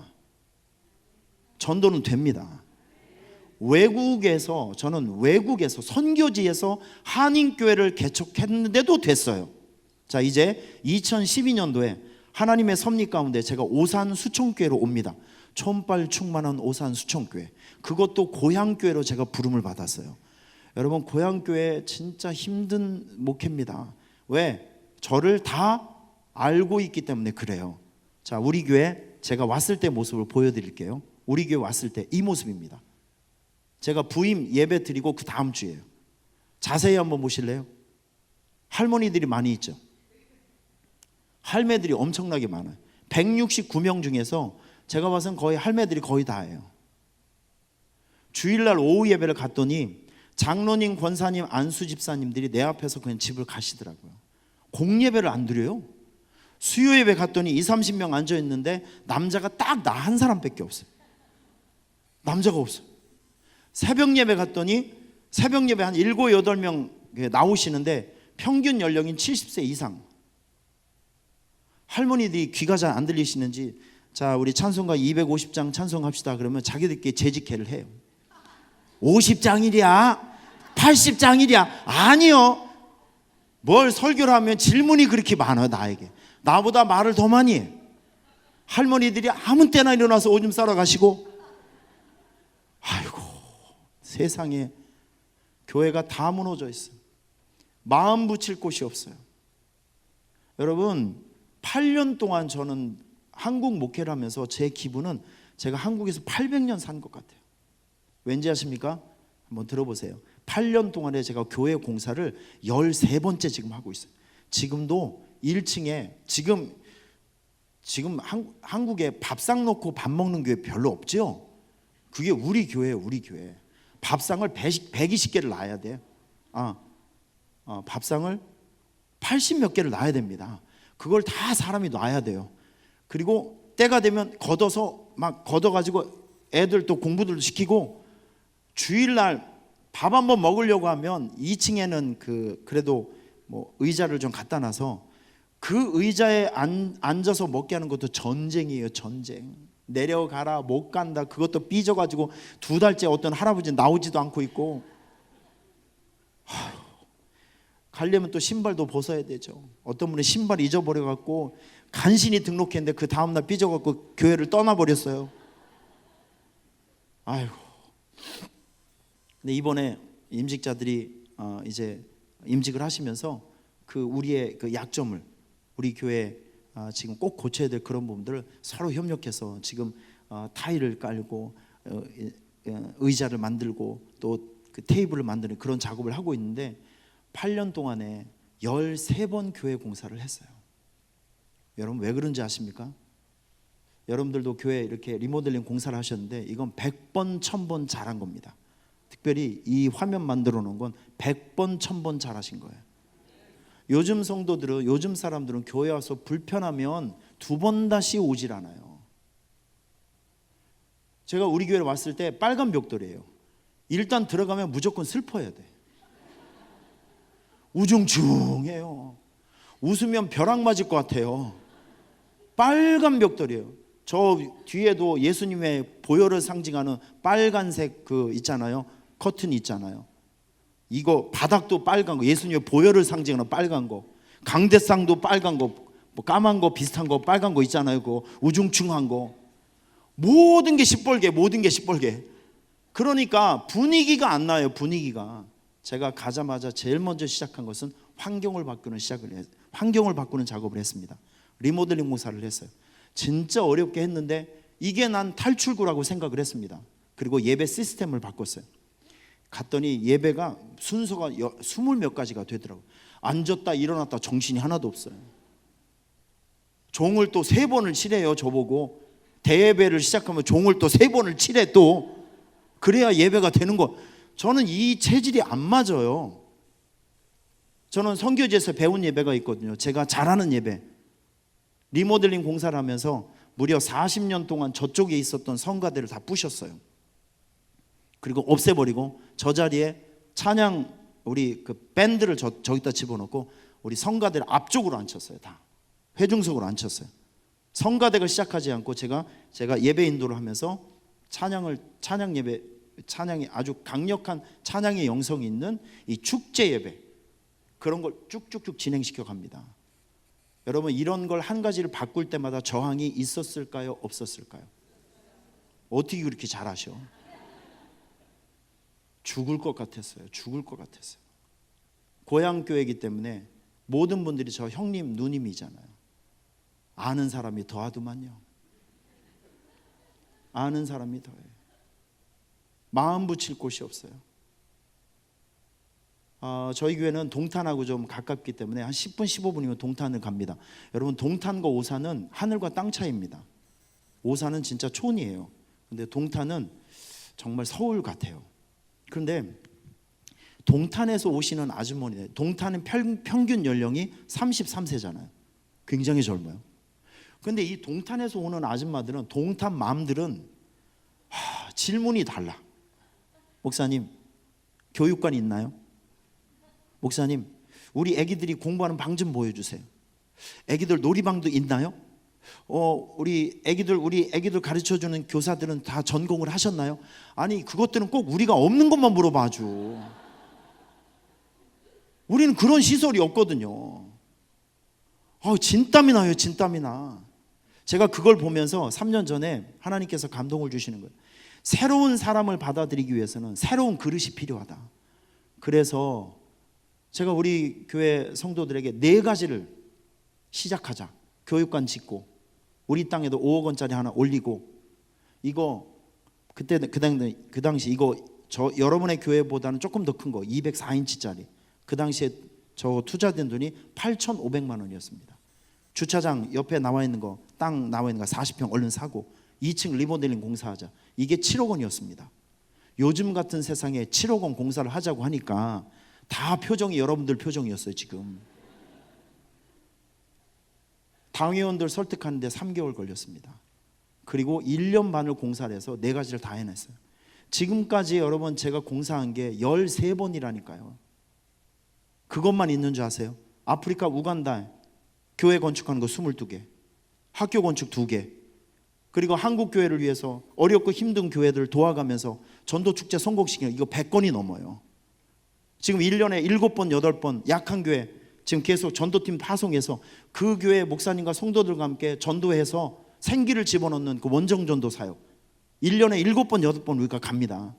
전도는 됩니다. 저는 외국에서 선교지에서 한인교회를 개척했는데도 됐어요. 자, 이제 2012년도에 하나님의 섭리 가운데 제가 오산 수천교회로 옵니다. 촌발 충만한 오산 수천교회, 그것도 고향교회로 제가 부름을 받았어요. 여러분, 고향교회 진짜 힘든 목회입니다. 왜? 저를 다 알고 있기 때문에 그래요. 자, 우리 교회 제가 왔을 때 모습을 보여드릴게요. 우리 교회 왔을 때 이 모습입니다. 제가 부임 예배 드리고 그 다음 주예요. 자세히 한번 보실래요? 할머니들이 많이 있죠. 할매들이 엄청나게 많아요. 169명 중에서 제가 봐서는 거의 할매들이 거의 다예요. 주일날 오후 예배를 갔더니 장로님, 권사님, 안수 집사님들이 내 앞에서 그냥 집을 가시더라고요. 공예배를 안 드려요. 수요 예배 갔더니 20-30명 앉아 있는데 남자가 딱 나 한 사람밖에 없어요. 남자가 없어요. 새벽 예배 갔더니 새벽 예배 한 7-8명 나오시는데 평균 연령인 70세 이상. 할머니들이 귀가 잘 안 들리시는지, 자, 우리 찬송가 250장 찬송합시다 그러면 자기들끼리 재직회를 해요. 50장이랴 80장이랴 아니요. 뭘 설교를 하면 질문이 그렇게 많아요. 나에게. 나보다 말을 더 많이 해. 할머니들이 아무 때나 일어나서 오줌 싸러 가시고, 아이고, 세상에 교회가 다 무너져 있어요. 마음 붙일 곳이 없어요. 여러분, 8년 동안 저는 한국 목회를 하면서 제 기분은 제가 한국에서 800년 산 것 같아요. 왠지 아십니까? 한번 들어보세요. 8년 동안에 제가 교회 공사를 13번째 지금 하고 있어요. 지금도 1층에 지금 한국에 밥상 놓고 밥 먹는 교회 별로 없죠? 그게 우리 교회예요. 우리 교회. 밥상을 120개를 놔야 돼요. 밥상을 80 몇 개를 놔야 됩니다. 그걸 다 사람이 놔야 돼요. 그리고 때가 되면 걷어가지고 애들 또 공부들도 시키고, 주일날 밥 한번 먹으려고 하면 2층에는 그래도 뭐 의자를 좀 갖다 놔서 그 의자에 앉아서 먹게 하는 것도 전쟁이에요. 전쟁. 내려가라, 못 간다. 그것도 삐져가지고 2달째 어떤 할아버지 나오지도 않고 있고, 가려면 또 신발도 벗어야 되죠. 어떤 분은 신발 잊어버려갖고 간신히 등록했는데 그 다음날 삐져갖고 교회를 떠나버렸어요. 아이고. 근데 이번에 임직자들이 이제 임직을 하시면서 우리의 그 약점을, 우리 교회 지금 꼭 고쳐야 될 그런 부분들을 서로 협력해서 지금 타일을 깔고 의자를 만들고 또 그 테이블을 만드는 그런 작업을 하고 있는데, 8년 동안에 13번 교회 공사를 했어요. 여러분 왜 그런지 아십니까? 여러분들도 교회 이렇게 리모델링 공사를 하셨는데 이건 100번 1000번 잘한 겁니다. 특별히 이 화면 만들어 놓은 건 100번 1000번 잘하신 거예요. 요즘 성도들은, 요즘 사람들은 교회 와서 불편하면 2번 다시 오질 않아요. 제가 우리 교회에 왔을 때 빨간 벽돌이에요. 일단 들어가면 무조건 슬퍼야 돼. 우중충해요. 웃으면 벼락 맞을 것 같아요. 빨간 벽돌이에요. 저 뒤에도 예수님의 보혈을 상징하는 빨간색 있잖아요. 커튼 있잖아요. 이거 바닥도 빨간 거, 예수님의 보혈을 상징하는 빨간 거, 강대상도 빨간 거, 뭐 까만 거 비슷한 거 빨간 거 있잖아요. 그거 우중충한 거, 모든 게 시뻘게, 모든 게 시뻘게. 그러니까 분위기가 안 나요. 분위기가. 제가 가자마자 제일 먼저 시작한 것은 환경을 바꾸는 작업을 했습니다. 리모델링 공사를 했어요. 진짜 어렵게 했는데 이게 난 탈출구라고 생각을 했습니다. 그리고 예배 시스템을 바꿨어요. 갔더니 예배가 순서가 20몇 가지가 되더라고요. 앉았다 일어났다 정신이 하나도 없어요. 종을 또 3번을 치래요. 저보고 대예배를 시작하면 종을 또 3번을 치래. 또 그래야 예배가 되는 거. 저는 이 체질이 안 맞아요. 저는 선교지에서 배운 예배가 있거든요. 제가 잘하는 예배. 리모델링 공사를 하면서 무려 40년 동안 저쪽에 있었던 성가대를 다 부셨어요. 그리고 없애버리고 저 자리에 찬양 우리 밴드를 저기다 집어넣고 우리 성가대를 앞쪽으로 앉혔어요. 다 회중석으로 앉혔어요. 성가대를 시작하지 않고 제가 예배 인도를 하면서 찬양 예배, 찬양이 아주 강력한 찬양의 영성이 있는 이 축제 예배, 그런 걸 쭉쭉쭉 진행시켜 갑니다. 여러분, 이런 걸 한 가지를 바꿀 때마다 저항이 있었을까요? 없었을까요? 어떻게 그렇게 잘하셔? 죽을 것 같았어요. 죽을 것 같았어요. 고향교회이기 때문에 모든 분들이 저 형님, 누님이잖아요. 아는 사람이 더하더만요. 아는 사람이 더해요. 마음 붙일 곳이 없어요. 저희 교회는 동탄하고 좀 가깝기 때문에 한 10분 15분이면 동탄을 갑니다. 여러분, 동탄과 오산은 하늘과 땅 차이입니다. 오산은 진짜 촌이에요. 근데 동탄은 정말 서울 같아요. 그런데 동탄에서 오시는 아주머니들, 동탄은 평균 연령이 33세잖아요. 굉장히 젊어요. 그런데 이 동탄에서 오는 아줌마들은, 동탄 맘들은 질문이 달라. 목사님, 교육관 있나요? 목사님, 우리 애기들이 공부하는 방 좀 보여주세요. 애기들 놀이방도 있나요? 우리 애기들 가르쳐주는 교사들은 다 전공을 하셨나요? 아니, 그것들은 꼭 우리가 없는 것만 물어봐줘. 우리는 그런 시설이 없거든요. 진땀이 나요. 진땀이 나. 제가 그걸 보면서 3년 전에 하나님께서 감동을 주시는 거예요. 새로운 사람을 받아들이기 위해서는 새로운 그릇이 필요하다. 그래서 제가 우리 교회 성도들에게 4가지를 시작하자. 교육관 짓고 우리 땅에도 5억 원짜리 하나 올리고, 이거 그때 그 당시 이거 여러분의 교회보다는 조금 더 큰 거 204인치짜리, 그 당시에 저 투자된 돈이 8,500만 원이었습니다. 주차장 옆에 나와 있는 거, 땅 나와 있는 거 40평 얼른 사고 2층 리모델링 공사하자. 이게 7억 원이었습니다. 요즘 같은 세상에 7억 원 공사를 하자고 하니까 다 표정이 여러분들 표정이었어요. 지금 당회원들 설득하는데 3개월 걸렸습니다. 그리고 1년 반을 공사를 해서 4가지를 다 해냈어요. 지금까지 여러분 제가 공사한 게 13번이라니까요. 그것만 있는 줄 아세요? 아프리카 우간다에 교회 건축하는 거 22개, 학교 건축 2개, 그리고 한국 교회를 위해서 어렵고 힘든 교회들을 도와가면서 전도축제 선곡시키는 이거 100건이 넘어요. 지금 1년에 7번 8번 약한 교회 지금 계속 전도팀 파송해서 그 교회 목사님과 성도들과 함께 전도해서 생기를 집어넣는 그 원정전도 사역 1년에 7번 8번 우리가 갑니다.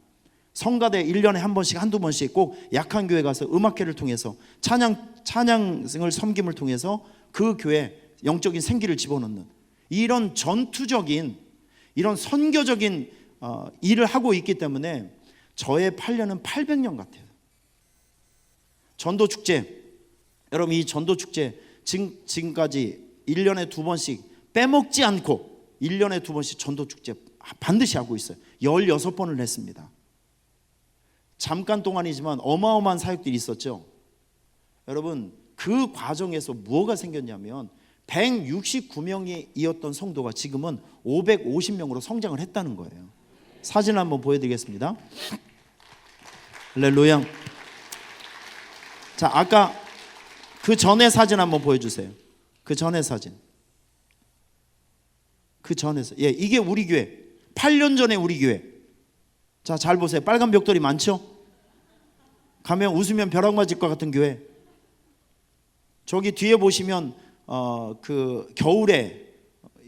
성가대 1년에 한 번씩 한두 번씩 꼭 약한 교회 가서 음악회를 통해서 찬양을 섬김을 통해서 그 교회 영적인 생기를 집어넣는 이런 전투적인 이런 선교적인 일을 하고 있기 때문에 저의 8년은 800년 같아요. 전도축제, 여러분 이 전도축제 지금까지 1년에 2번씩 빼먹지 않고 1년에 2번씩 전도축제 반드시 하고 있어요. 16번을 했습니다. 잠깐 동안이지만 어마어마한 사역들이 있었죠. 여러분 그 과정에서 뭐가 생겼냐면 169명이었던 성도가 지금은 550명으로 성장을 했다는 거예요. 사진 한번 보여드리겠습니다. 할렐루야. 자, 아까 그 전에 사진 한번 보여주세요. 그 전에 사진. 그 전에서 이게 우리 교회 8년 전에 우리 교회. 자, 잘 보세요. 빨간 벽돌이 많죠? 가면 웃으면 벼락 맞을 것 같은 교회. 저기 뒤에 보시면 그 겨울에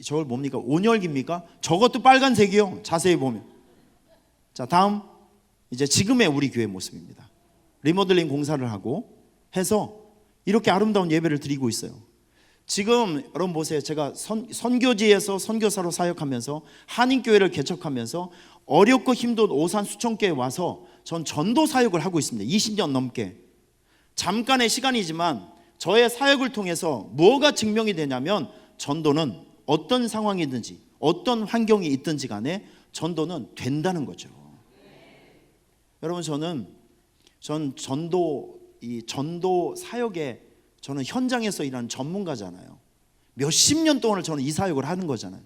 저걸 뭡니까? 온열기입니까? 저것도 빨간색이요. 자세히 보면. 자, 다음 이제 지금의 우리 교회 모습입니다. 리모델링 공사를 하고 해서 이렇게 아름다운 예배를 드리고 있어요. 지금 여러분 보세요. 제가 선교지에서 선교사로 사역하면서 한인교회를 개척하면서 어렵고 힘든 오산 수천교에 와서 전 전도 사역을 하고 있습니다. 20년 넘게. 잠깐의 시간이지만 저의 사역을 통해서 뭐가 증명이 되냐면 전도는 어떤 상황이든지 어떤 환경이 있든지 간에 전도는 된다는 거죠. 여러분 전 전도 사역에 저는 현장에서 일하는 전문가잖아요. 몇십 년 동안을 저는 이 사역을 하는 거잖아요.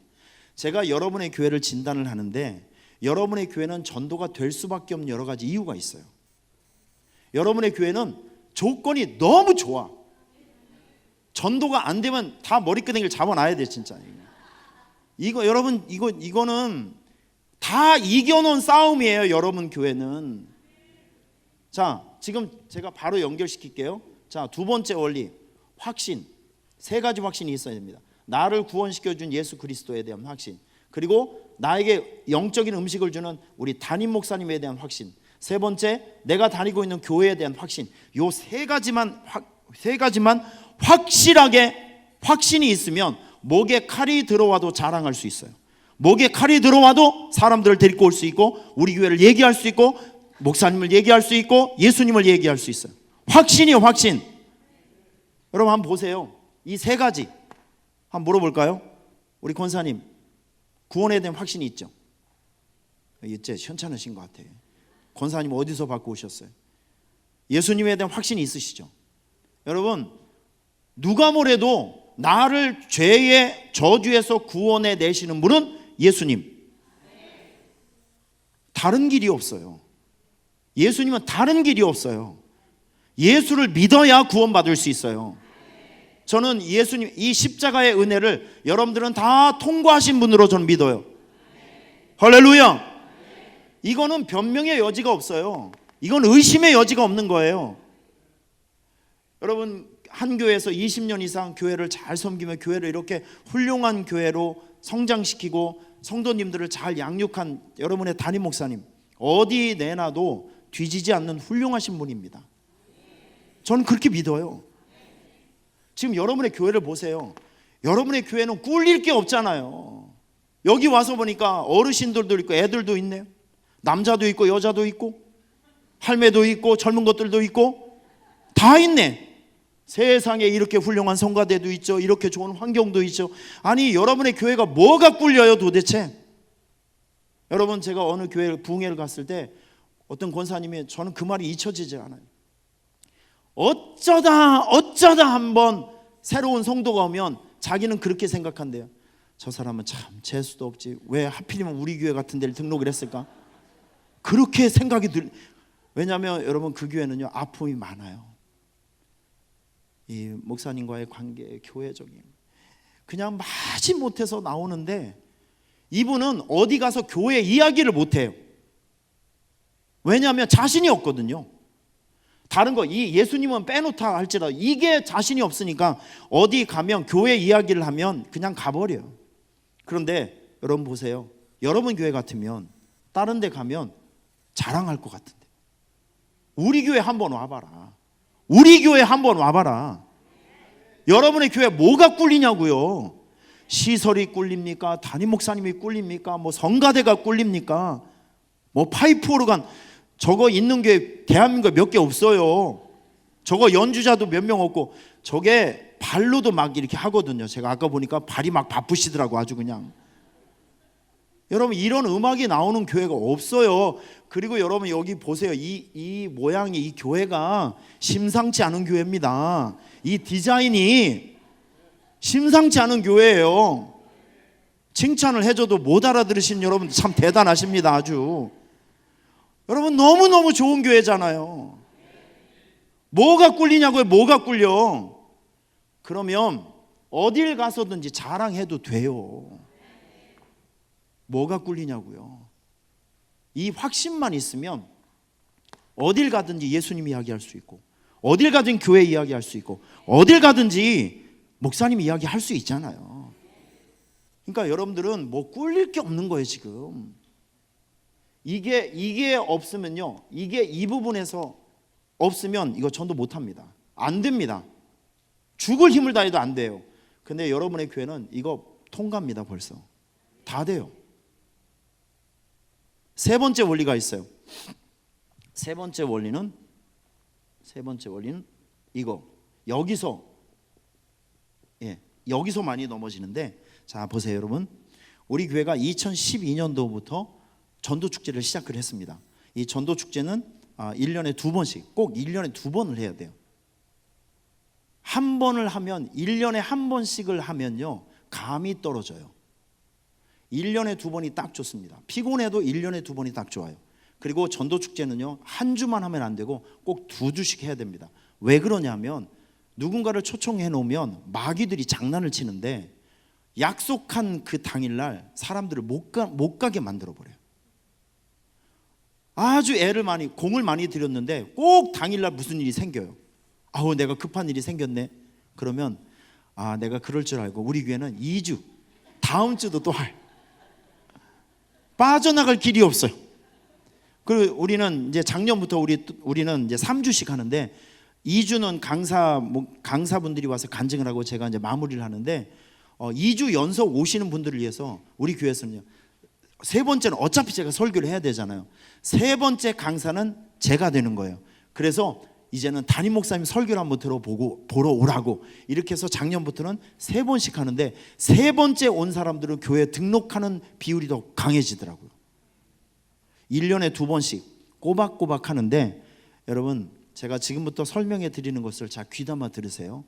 제가 여러분의 교회를 진단을 하는데 여러분의 교회는 전도가 될 수밖에 없는 여러 가지 이유가 있어요. 여러분의 교회는 조건이 너무 좋아. 전도가 안 되면 다 머리끄댕이를 잡아놔야 돼 진짜. 이거 여러분 이거는 다 이겨놓은 싸움이에요. 여러분 교회는. 자, 지금 제가 바로 연결시킬게요. 자, 2번째 원리 확신. 3가지 확신이 있어야 됩니다. 나를 구원시켜준 예수 그리스도에 대한 확신, 그리고 나에게 영적인 음식을 주는 우리 담임 목사님에 대한 확신, 3번째 내가 다니고 있는 교회에 대한 확신. 요 3가지만 확실하게 확신이 있으면 목에 칼이 들어와도 자랑할 수 있어요. 목에 칼이 들어와도 사람들을 데리고 올 수 있고 우리 교회를 얘기할 수 있고 목사님을 얘기할 수 있고 예수님을 얘기할 수 있어요. 확신이요, 확신. 여러분 한번 보세요. 이 3가지 한번 물어볼까요? 우리 권사님 구원에 대한 확신이 있죠? 이제 현찮으신 것 같아요. 권사님 어디서 받고 오셨어요? 예수님에 대한 확신이 있으시죠? 여러분 누가 뭐래도 나를 죄의 저주에서 구원해 내시는 분은 예수님. 다른 길이 없어요. 예수님은 다른 길이 없어요. 예수를 믿어야 구원받을 수 있어요. 저는 예수님 이 십자가의 은혜를 여러분들은 다 통과하신 분으로 저는 믿어요. 할렐루야. 이거는 변명의 여지가 없어요. 이건 의심의 여지가 없는 거예요. 여러분 한 교회에서 20년 이상 교회를 잘 섬기며 교회를 이렇게 훌륭한 교회로 성장시키고 성도님들을 잘 양육한 여러분의 담임 목사님, 어디 내놔도 뒤지지 않는 훌륭하신 분입니다. 저는 그렇게 믿어요. 지금 여러분의 교회를 보세요. 여러분의 교회는 꿀릴 게 없잖아요. 여기 와서 보니까 어르신들도 있고 애들도 있네요. 남자도 있고 여자도 있고 할매도 있고 젊은 것들도 있고 다 있네. 세상에 이렇게 훌륭한 성가대도 있죠. 이렇게 좋은 환경도 있죠. 아니 여러분의 교회가 뭐가 꿀려요 도대체? 여러분, 제가 어느 교회 부흥회를 갔을 때 어떤 권사님이, 저는 그 말이 잊혀지지 않아요. 어쩌다 한번 새로운 성도가 오면 자기는 그렇게 생각한대요. 저 사람은 참 재수도 없지, 왜 하필이면 우리 교회 같은 데를 등록을 했을까? 그렇게 생각이 왜냐하면 여러분, 그 교회는요 아픔이 많아요. 이 목사님과의 관계, 교회적인, 그냥 마지못해서 나오는데 이분은 어디 가서 교회 이야기를 못해요. 왜냐하면 자신이 없거든요. 다른 거, 이 예수님은 빼놓다 할지라도 이게 자신이 없으니까 어디 가면 교회 이야기를 하면 그냥 가버려요. 그런데 여러분 보세요. 여러분 교회 같으면 다른 데 가면 자랑할 것 같은데, 우리 교회 한번 와봐라. 우리 교회 한번 와봐라. 여러분의 교회 뭐가 꿀리냐고요? 시설이 꿀립니까? 담임 목사님이 꿀립니까? 뭐 성가대가 꿀립니까? 뭐 파이프 오르간, 저거 있는 게 대한민국에 몇 개 없어요. 저거 연주자도 몇 명 없고, 저게 발로도 막 이렇게 하거든요. 제가 아까 보니까 발이 막 바쁘시더라고, 아주 그냥. 여러분, 이런 음악이 나오는 교회가 없어요. 그리고 여러분 여기 보세요. 이 모양이, 이 교회가 심상치 않은 교회입니다. 이 디자인이 심상치 않은 교회예요. 칭찬을 해줘도 못 알아들으신 여러분 참 대단하십니다. 아주. 여러분 너무너무 좋은 교회잖아요. 뭐가 꿀리냐고요? 뭐가 꿀려? 그러면 어딜 가서든지 자랑해도 돼요. 뭐가 꿀리냐고요? 이 확신만 있으면 어딜 가든지 예수님 이야기할 수 있고, 어딜 가든 교회 이야기할 수 있고, 어딜 가든지 목사님 이야기할 수 있잖아요. 그러니까 여러분들은 뭐 꿀릴 게 없는 거예요 지금. 이게 없으면요, 이게 이 부분에서 없으면 이거 전도 못합니다. 안 됩니다. 죽을 힘을 다해도 안 돼요. 근데 여러분의 교회는 이거 통과합니다. 벌써 다 돼요. 세 번째 원리가 있어요. 세 번째 원리는 이거. 여기서 많이 넘어지는데, 자 보세요 여러분. 우리 교회가 2012년도부터 전도 축제를 시작을 했습니다. 이 전도 축제는 1년에 2번씩, 꼭 1년에 2번을 해야 돼요. 한 번을 하면, 1년에 한 번씩을 하면요 감이 떨어져요. 1년에 2번이 딱 좋습니다. 피곤해도 1년에 2번이 딱 좋아요. 그리고 전도 축제는요 한 주만 하면 안 되고 꼭 2주씩 해야 됩니다. 왜 그러냐면, 누군가를 초청해 놓으면 마귀들이 장난을 치는데 약속한 그 당일날 사람들을 못 가게 만들어 버려요. 아주 공을 많이 들였는데 꼭 당일날 무슨 일이 생겨요. 아우, 내가 급한 일이 생겼네. 그러면 내가 그럴 줄 알고 우리 교회는 2주, 다음 주도 또 빠져나갈 길이 없어요. 그리고 우리는 이제 작년부터 우리는 이제 3주씩 하는데, 2주는 강사분들이 와서 간증을 하고 제가 이제 마무리를 하는데, 2주 연속 오시는 분들을 위해서 우리 교회에서는요, 세 번째는 어차피 제가 설교를 해야 되잖아요. 세 번째 강사는 제가 되는 거예요. 그래서 이제는 담임 목사님 설교를 한번 보러 오라고, 이렇게 해서 작년부터는 3번씩 하는데, 세 번째 온 사람들은 교회에 등록하는 비율이 더 강해지더라고요. 1년에 2번씩 꼬박꼬박 하는데, 여러분 제가 지금부터 설명해 드리는 것을 잘 귀담아 들으세요.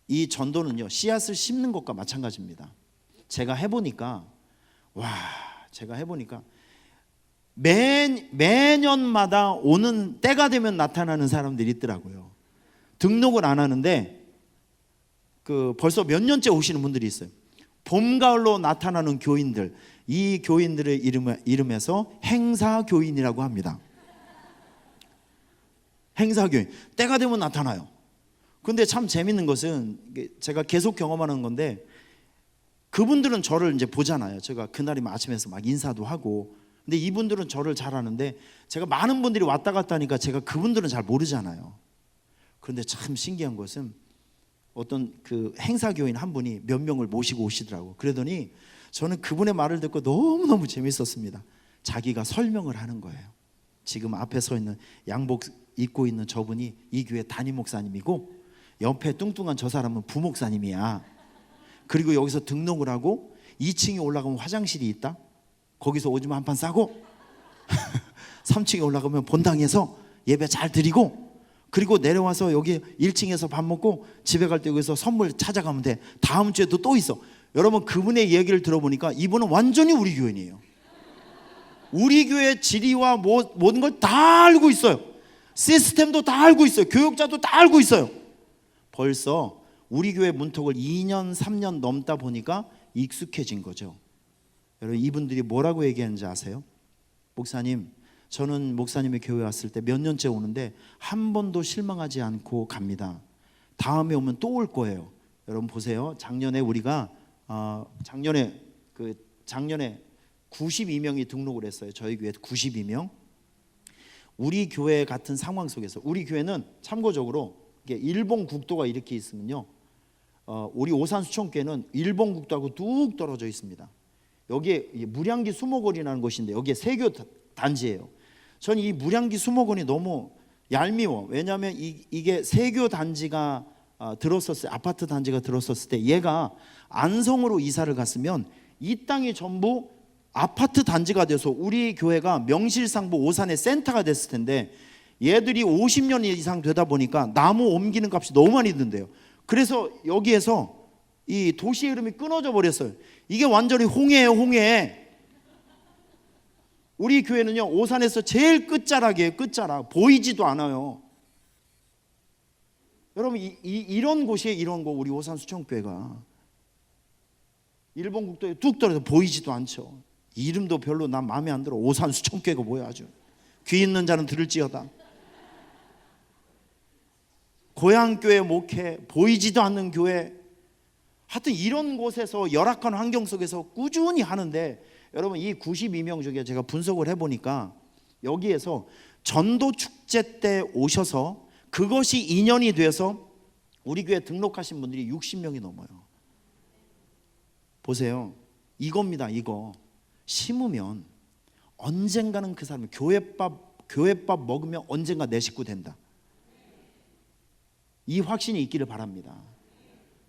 이 전도는요 씨앗을 심는 것과 마찬가지입니다. 제가 해보니까 매년마다 오는 때가 되면 나타나는 사람들이 있더라고요. 등록을 안 하는데 벌써 몇 년째 오시는 분들이 있어요. 봄, 가을로 나타나는 교인들, 이 교인들의 이름에서 행사교인이라고 합니다. 행사교인, 때가 되면 나타나요. 근데 참 재밌는 것은 제가 계속 경험하는 건데, 그분들은 저를 이제 보잖아요. 제가 그날이면 아침에서 막 인사도 하고, 근데 이분들은 저를 잘 아는데 제가 많은 분들이 왔다 갔다 하니까 제가 그분들은 잘 모르잖아요. 그런데 참 신기한 것은 어떤 그 행사교인 한 분이 몇 명을 모시고 오시더라고. 그러더니 저는 그분의 말을 듣고 너무너무 재밌었습니다. 자기가 설명을 하는 거예요. 지금 앞에 서 있는 양복 입고 있는 저분이 이 교회 담임 목사님이고, 옆에 뚱뚱한 저 사람은 부목사님이야. 그리고 여기서 등록을 하고 2층에 올라가면 화장실이 있다. 거기서 오줌 한 판 싸고 3층에 올라가면 본당에서 예배 잘 드리고, 그리고 내려와서 여기 1층에서 밥 먹고 집에 갈 때 여기서 선물 찾아가면 돼. 다음 주에도 또 있어. 여러분, 그분의 얘기를 들어보니까 이분은 완전히 우리 교인이에요. 우리 교회 지리와 모든 걸 다 알고 있어요. 시스템도 다 알고 있어요. 교육자도 다 알고 있어요. 벌써 우리 교회 문턱을 2년 3년 넘다 보니까 익숙해진 거죠. 여러분, 이분들이 뭐라고 얘기하는지 아세요? 목사님, 저는 목사님의 교회 왔을 때 몇 년째 오는데 한 번도 실망하지 않고 갑니다. 다음에 오면 또 올 거예요. 여러분 보세요. 작년에 우리가 작년에 92명이 등록을 했어요. 저희 교회 92명. 우리 교회 같은 상황 속에서, 우리 교회는 참고적으로 일본 국도가 이렇게 있으면요, 우리 오산수천교회는 일본 국도하고 뚝 떨어져 있습니다. 여기에 무량기 수목원이라는 곳인데 여기에 세교 단지예요. 저는 이 무량기 수목원이 너무 얄미워. 왜냐하면 이게 세교 단지가 들었었을, 아파트 단지가 들었었을 때 얘가 안성으로 이사를 갔으면 이 땅이 전부 아파트 단지가 돼서 우리 교회가 명실상부 오산의 센터가 됐을 텐데, 얘들이 50년 이상 되다 보니까 나무 옮기는 값이 너무 많이 든대요. 그래서 여기에서 이 도시의 이름이 끊어져 버렸어요. 이게 완전히 홍해예요, 홍해. 우리 교회는요, 오산에서 제일 끝자락이에요. 끝자락. 보이지도 않아요. 여러분, 이런 곳이에요. 이런 곳. 우리 오산 수천교회가 일본 국도에 뚝 떨어져 보이지도 않죠. 이름도 별로 난 마음에 안 들어. 오산 수천교회가 뭐야. 아주 귀 있는 자는 들을지어다. 고향교회 목회, 보이지도 않는 교회. 하여튼 이런 곳에서 열악한 환경 속에서 꾸준히 하는데, 여러분, 이 92명 중에 제가 분석을 해보니까 여기에서 전도 축제 때 오셔서 그것이 인연이 돼서 우리 교회 등록하신 분들이 60명이 넘어요. 보세요. 이겁니다. 이거 심으면 언젠가는 그 사람이 교회밥 먹으면 언젠가 내 식구 된다. 이 확신이 있기를 바랍니다.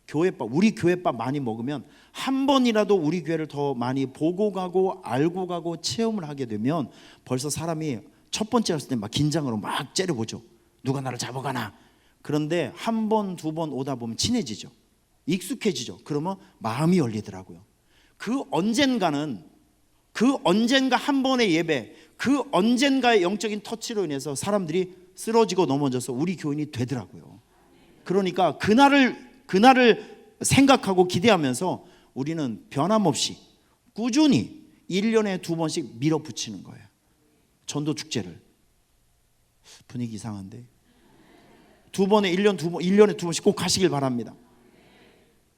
교회밥, 우리 교회밥 많이 먹으면 한 번이라도 우리 교회를 더 많이 보고 가고 알고 가고 체험을 하게 되면 벌써 사람이 첫 번째 왔을 때 막 긴장으로 막 째려보죠. 누가 나를 잡아가나. 그런데 한 번, 두 번 오다 보면 친해지죠. 익숙해지죠. 그러면 마음이 열리더라고요. 그 언젠가 한 번의 예배, 그 언젠가의 영적인 터치로 인해서 사람들이 쓰러지고 넘어져서 우리 교인이 되더라고요. 그러니까 그날을 생각하고 기대하면서 우리는 변함없이 꾸준히 1년에 2번씩 밀어붙이는 거예요. 전도 축제를. 분위기 이상한데. 1년에 2번씩 꼭 가시길 바랍니다.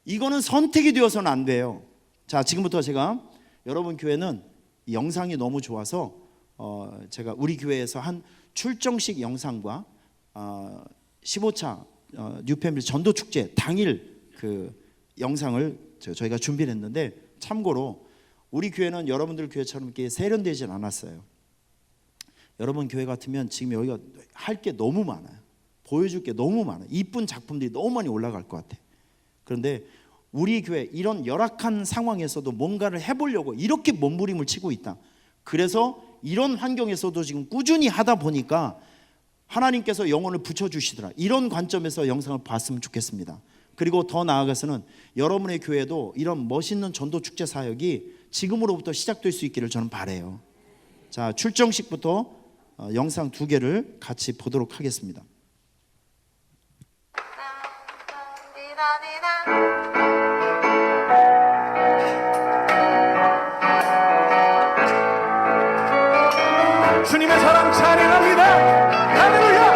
이거는 선택이 되어서는 안 돼요. 자, 지금부터 제가, 여러분 교회는 영상이 너무 좋아서 제가 우리 교회에서 한 출정식 영상과 15차 뉴패밀리 전도 축제 당일 그 영상을 저희가 준비를 했는데, 참고로 우리 교회는 여러분들 교회처럼 이렇게 세련되진 않았어요. 여러분 교회 같으면 지금 여기가 할 게 너무 많아요. 보여줄 게 너무 많아요. 이쁜 작품들이 너무 많이 올라갈 것 같아. 그런데 우리 교회 이런 열악한 상황에서도 뭔가를 해보려고 이렇게 몸부림을 치고 있다. 그래서 이런 환경에서도 지금 꾸준히 하다 보니까 하나님께서 영혼을 붙여주시더라. 이런 관점에서 영상을 봤으면 좋겠습니다. 그리고 더 나아가서는 여러분의 교회도 이런 멋있는 전도 축제 사역이 지금으로부터 시작될 수 있기를 저는 바라요. 자, 출정식부터 영상 2개를 같이 보도록 하겠습니다. 주님의 사랑 찬양합니다. 할렐루야.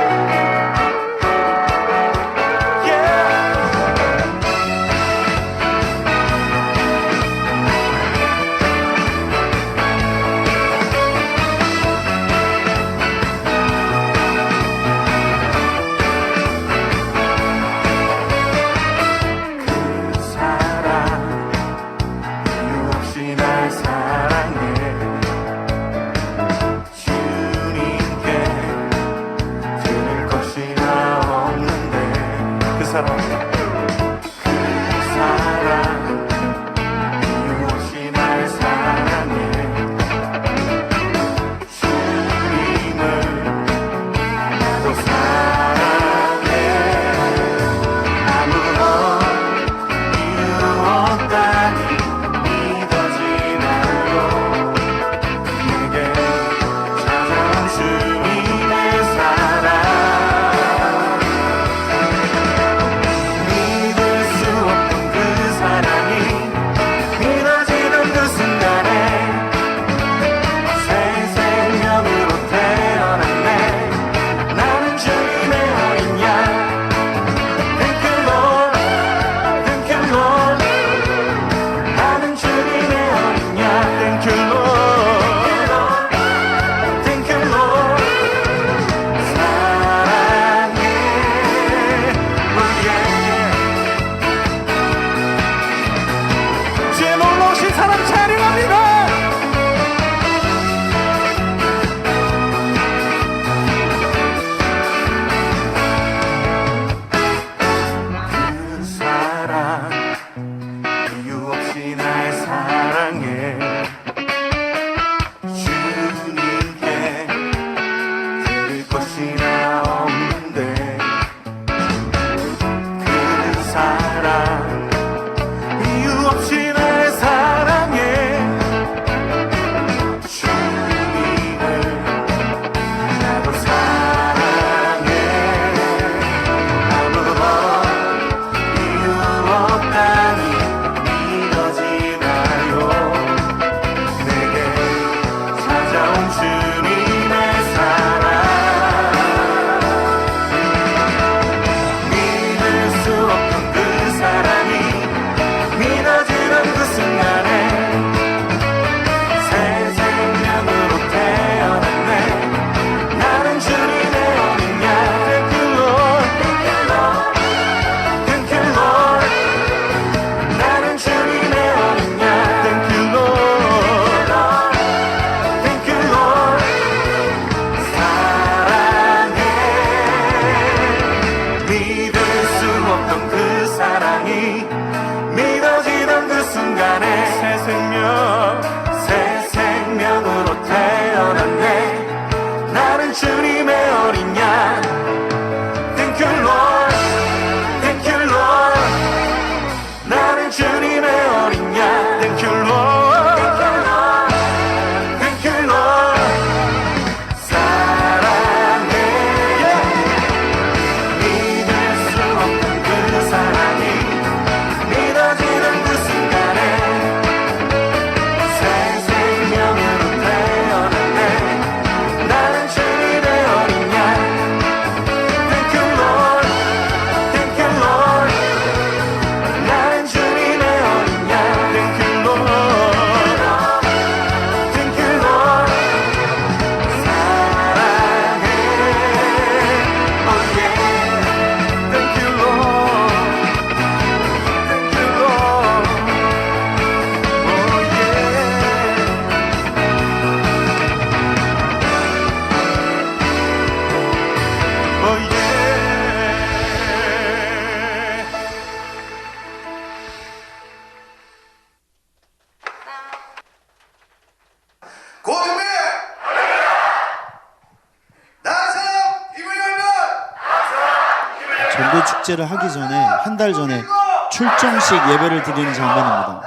전도 축제를 하기 전에 한 달 전에 출정식 예배를 드리는 장면입니다.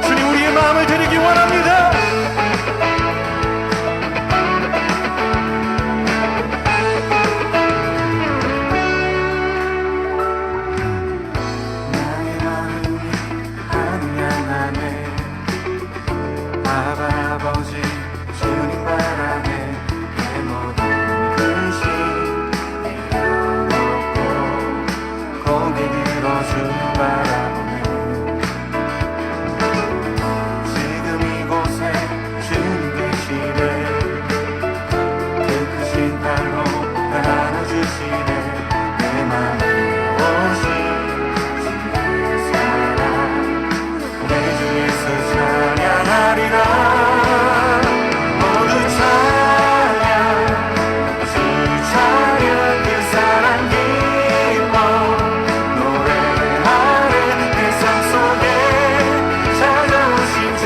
주님, 우리의 마음을 드리기 원합니다. 나의 마음이 하늘 향하네. 아버지 주님 바라네. 내 모든 근심 내려놓고 고개 들어 주 바라보네. 지금 이곳에 주님 계시네. 그 크신 팔로 날 안아주시네. 내 맘에 오신 주의 사랑 내 주 예수 찬양하리라. 모두 찬양 주 찬양 그 사랑 기뻐 노래하네. 내 삶 속에 찾아오신 주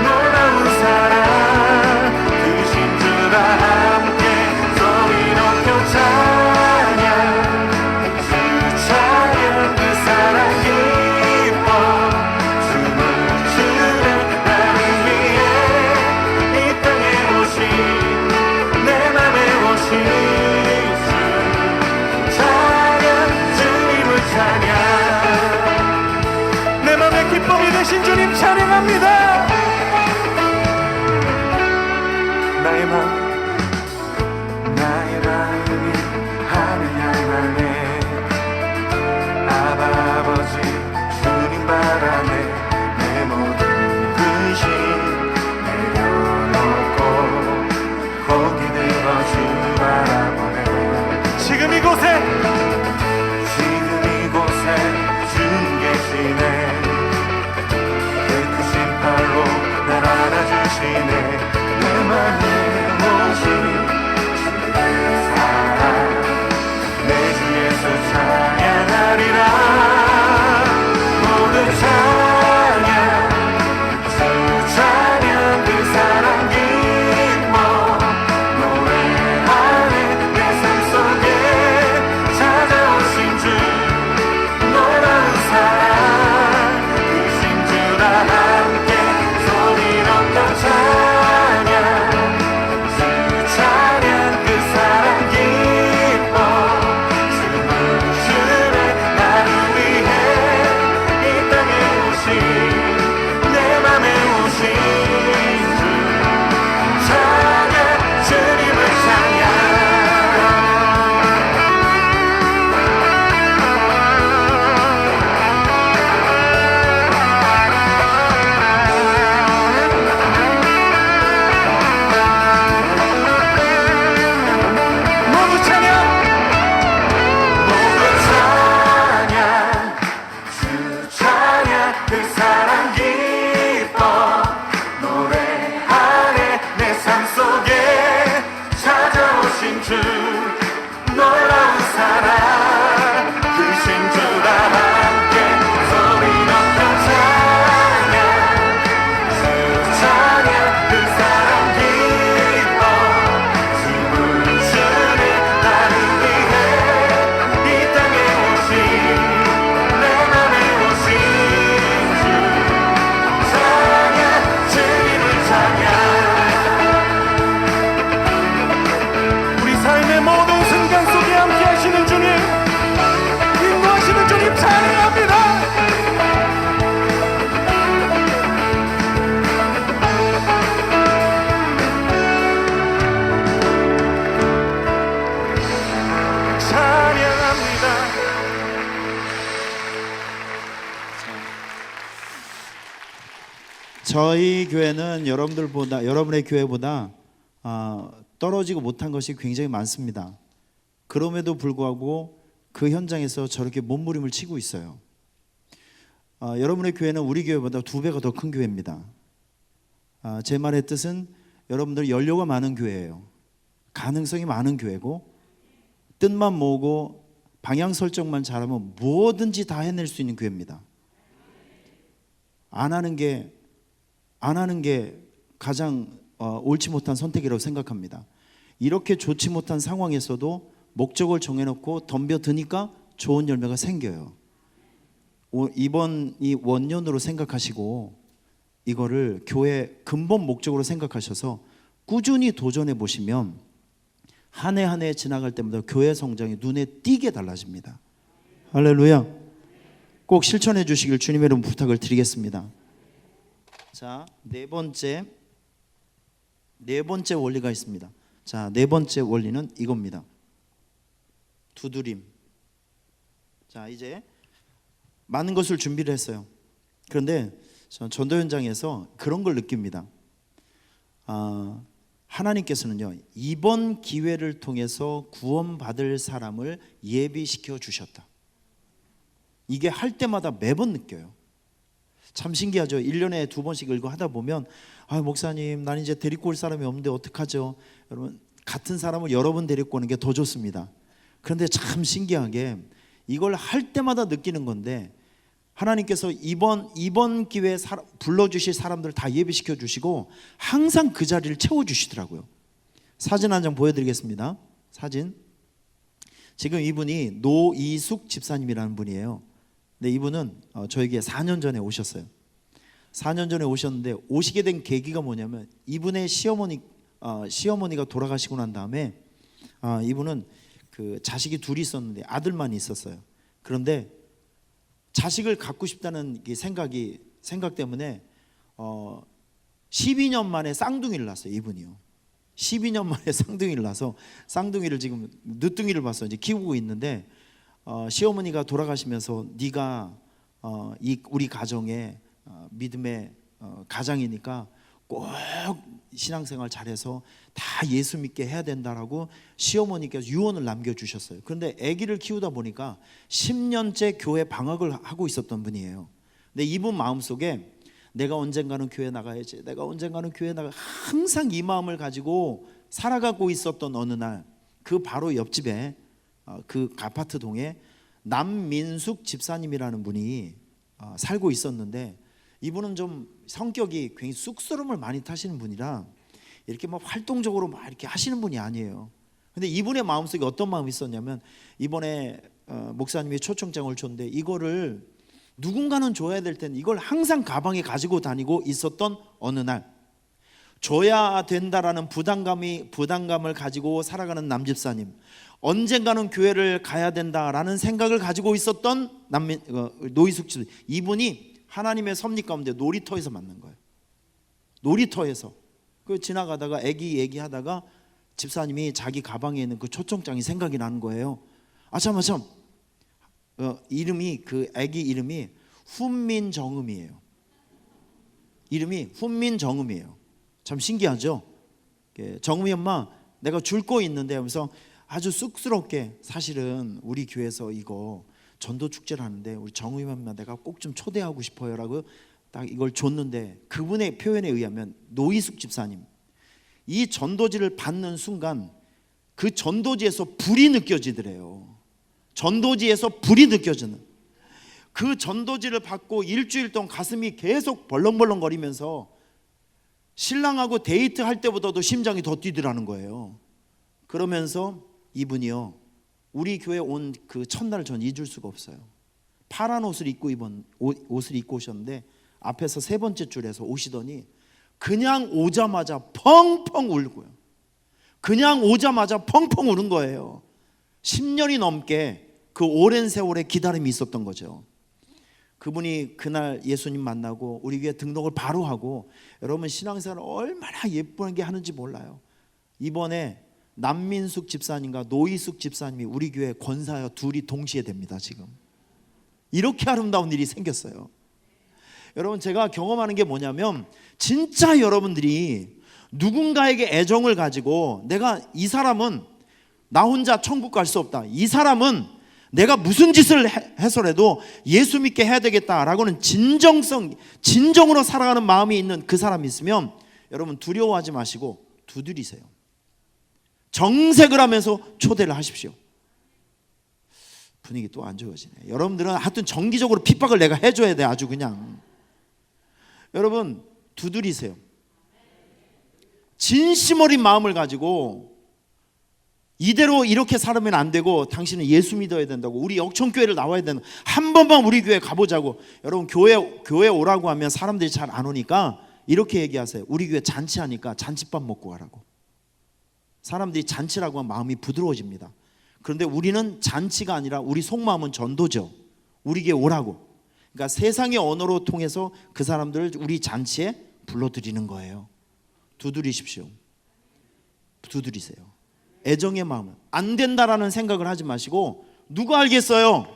놀라운 사랑 크신 주와 함께 소리 높여 찬양 주 찬양 그 사랑 기뻐 춤을 추네. 나를 위해 이 땅에 오신 내 맘에 오신 주 찬양 주님을 찬양. 내 맘의 기쁨이 되신 주님 찬양합니다. 나의 마음이 하늘 향하네. 아버지 주님 바라네. 내 모든 근심 내려놓고 고개 들어 주 바라보네. 지금 이곳에 주님 계시네. 그 크신 팔로 날 안아주시네. 내 맘에 오신 주의 사랑 내 주 예수 찬양하리라. 모두 찬양 주 찬양 그 사랑 기뻐 노래하네. 내 삶 속에 찾아오신 주 놀라운 사랑 크신 주와 함께 소리 높여 찬양 주 찬양 그 사랑 기뻐 춤을 추네. 나를 위해 이 땅에 오신 내 맘에 오신 주 찬양 주님을 찬양. 모두 찬양 주 찬양 그 사랑 기뻐 노래하네. 내 삶 속에 찾아오신 주 놀라운 사랑 크신 주와 함께 소리 높여 찬양 주 찬양 그 사랑 기뻐 춤을 추네. 나를 위해 이 땅에 오신 내 맘에 오신 주 찬양 주님을 찬양. 우리 삶의 모든 순간 속에 함께 하시는 주님, 인도하시는 주님 찬양합니다. 찬양합니다. 저희 교회는 여러분의 교회보다 떨어지고 못한 것이 굉장히 많습니다. 그럼에도 불구하고 그 현장에서 저렇게 몸부림을 치고 있어요. 여러분의 교회는 우리 교회보다 2배가 더 큰 교회입니다. 제 말의 뜻은 여러분들 연료가 많은 교회예요. 가능성이 많은 교회고 뜻만 모으고 방향 설정만 잘하면 뭐든지 다 해낼 수 있는 교회입니다. 안 하는 게 가장 옳지 못한 선택이라고 생각합니다. 이렇게 좋지 못한 상황에서도 목적을 정해놓고 덤벼드니까 좋은 열매가 생겨요. 이번이 원년으로 생각하시고 이거를 교회 근본 목적으로 생각하셔서 꾸준히 도전해 보시면 한 해 한 해 지나갈 때마다 교회 성장이 눈에 띄게 달라집니다. 할렐루야. 꼭 실천해 주시길 주님의 이름 부탁을 드리겠습니다. 자, 네 번째 원리가 있습니다. 자, 네 번째 원리는 이겁니다. 두드림. 자, 이제 많은 것을 준비를 했어요. 그런데 저는 전도 현장에서 그런 걸 느낍니다. 하나님께서는요, 이번 기회를 통해서 구원받을 사람을 예비시켜 주셨다. 이게 할 때마다 매번 느껴요. 참 신기하죠. 1년에 2번씩 읽고 하다 보면 목사님, 난 이제 데리고 올 사람이 없는데 어떡하죠? 여러분, 같은 사람을 여러 번 데리고 오는 게 더 좋습니다. 그런데 참 신기하게 이걸 할 때마다 느끼는 건데, 하나님께서 이번 기회에 불러주실 사람들 다 예비시켜 주시고 항상 그 자리를 채워주시더라고요. 사진 한 장 보여드리겠습니다. 사진. 지금 이분이 노이숙 집사님이라는 분이에요. 근데 이분은 저에게 4년 전에 오셨어요. 4년 전에 오셨는데 오시게 된 계기가 뭐냐면, 이분의 시어머니가 돌아가시고 난 다음에 이분은 그 자식이 둘이 있었는데 아들만 있었어요. 그런데 자식을 갖고 싶다는 생각 때문에 12년 만에 쌍둥이를 낳았어요. 이분이요. 12년 만에 쌍둥이를 낳아서 쌍둥이를 지금 늦둥이를 봐서 이제 키우고 있는데, 시어머니가 돌아가시면서 네가 우리 가정의 믿음의 가장이니까 꼭 신앙생활 잘해서 다 예수 믿게 해야 된다라고 시어머니께서 유언을 남겨주셨어요. 그런데 아기를 키우다 보니까 10년째 교회 방학을 하고 있었던 분이에요. 근데 이분 마음속에 내가 언젠가는 교회 나가야지, 내가 언젠가는 교회 나가, 항상 이 마음을 가지고 살아가고 있었던 어느 날, 그 바로 옆집에 그 아파트 동에 남민숙 집사님이라는 분이 살고 있었는데, 이분은 좀 성격이 굉장히 쑥스러움을 많이 타시는 분이라 이렇게 막 활동적으로 막 이렇게 하시는 분이 아니에요. 근데 이분의 마음속에 어떤 마음이 있었냐면, 이번에 목사님이 초청장을 줬는데 이거를 누군가는 줘야 될 텐데 이걸 항상 가방에 가지고 다니고 있었던 어느 날, 줘야 된다라는 부담감을 가지고 살아가는 남집사님, 언젠가는 교회를 가야 된다라는 생각을 가지고 있었던 노이숙 집, 이분이 하나님의 섭리 가운데 놀이터에서 만난 거예요. 놀이터에서 그 지나가다가 얘기하다가 집사님이 자기 가방에 있는 그 초청장이 생각이 나는 거예요. 참 이름이, 그 아기 이름이 훈민정음이에요. 이름이 훈민정음이에요. 참 신기하죠. 정음이 엄마, 내가 줄 거 있는데 하면서 아주 쑥스럽게, 사실은 우리 교회에서 이거 전도 축제를 하는데 우리 정음이 엄마 내가 꼭 좀 초대하고 싶어요라고 딱 이걸 줬는데, 그분의 표현에 의하면 노이숙 집사님, 이 전도지를 받는 순간 그 전도지에서 불이 느껴지더래요. 전도지에서 불이 느껴지는, 그 전도지를 받고 일주일 동안 가슴이 계속 벌렁벌렁거리면서 신랑하고 데이트할 때보다도 심장이 더 뛰더라는 거예요. 그러면서 이분이요, 우리 교회 온 그 첫날을 전 잊을 수가 없어요. 파란 옷을 입고 오셨는데 앞에서 세 번째 줄에서 오시더니 그냥 오자마자 펑펑 울고요. 그냥 오자마자 펑펑 우는 거예요. 10년이 넘게 그 오랜 세월의 기다림이 있었던 거죠. 그분이 그날 예수님 만나고 우리 교회 등록을 바로 하고, 여러분 신앙생활을 얼마나 예쁘게 하는지 몰라요. 이번에 남민숙 집사님과 노이숙 집사님이 우리 교회 권사여 둘이 동시에 됩니다. 지금 이렇게 아름다운 일이 생겼어요. 여러분, 제가 경험하는 게 뭐냐면, 진짜 여러분들이 누군가에게 애정을 가지고 내가 이 사람은 나 혼자 천국 갈 수 없다, 이 사람은 내가 무슨 짓을 해서라도 예수 믿게 해야 되겠다라고는 진정으로 살아가는 마음이 있는 그 사람이 있으면 여러분 두려워하지 마시고 두드리세요. 정색을 하면서 초대를 하십시오. 분위기 또 안 좋아지네. 여러분들은 하여튼 정기적으로 핍박을 내가 해줘야 돼. 아주 그냥. 여러분 두드리세요. 진심 어린 마음을 가지고 이대로 이렇게 살면 안 되고 당신은 예수 믿어야 된다고, 우리 역천교회를 나와야 된다, 한 번만 우리 교회 가보자고. 여러분 교회 오라고 하면 사람들이 잘 안 오니까 이렇게 얘기하세요. 우리 교회 잔치하니까 잔치밥 먹고 가라고. 사람들이 잔치라고 하면 마음이 부드러워집니다. 그런데 우리는 잔치가 아니라 우리 속마음은 전도죠. 우리 교회 오라고. 그러니까 세상의 언어로 통해서 그 사람들을 우리 잔치에 불러들이는 거예요. 두드리십시오. 두드리세요. 애정의 마음을. 안 된다라는 생각을 하지 마시고, 누가 알겠어요?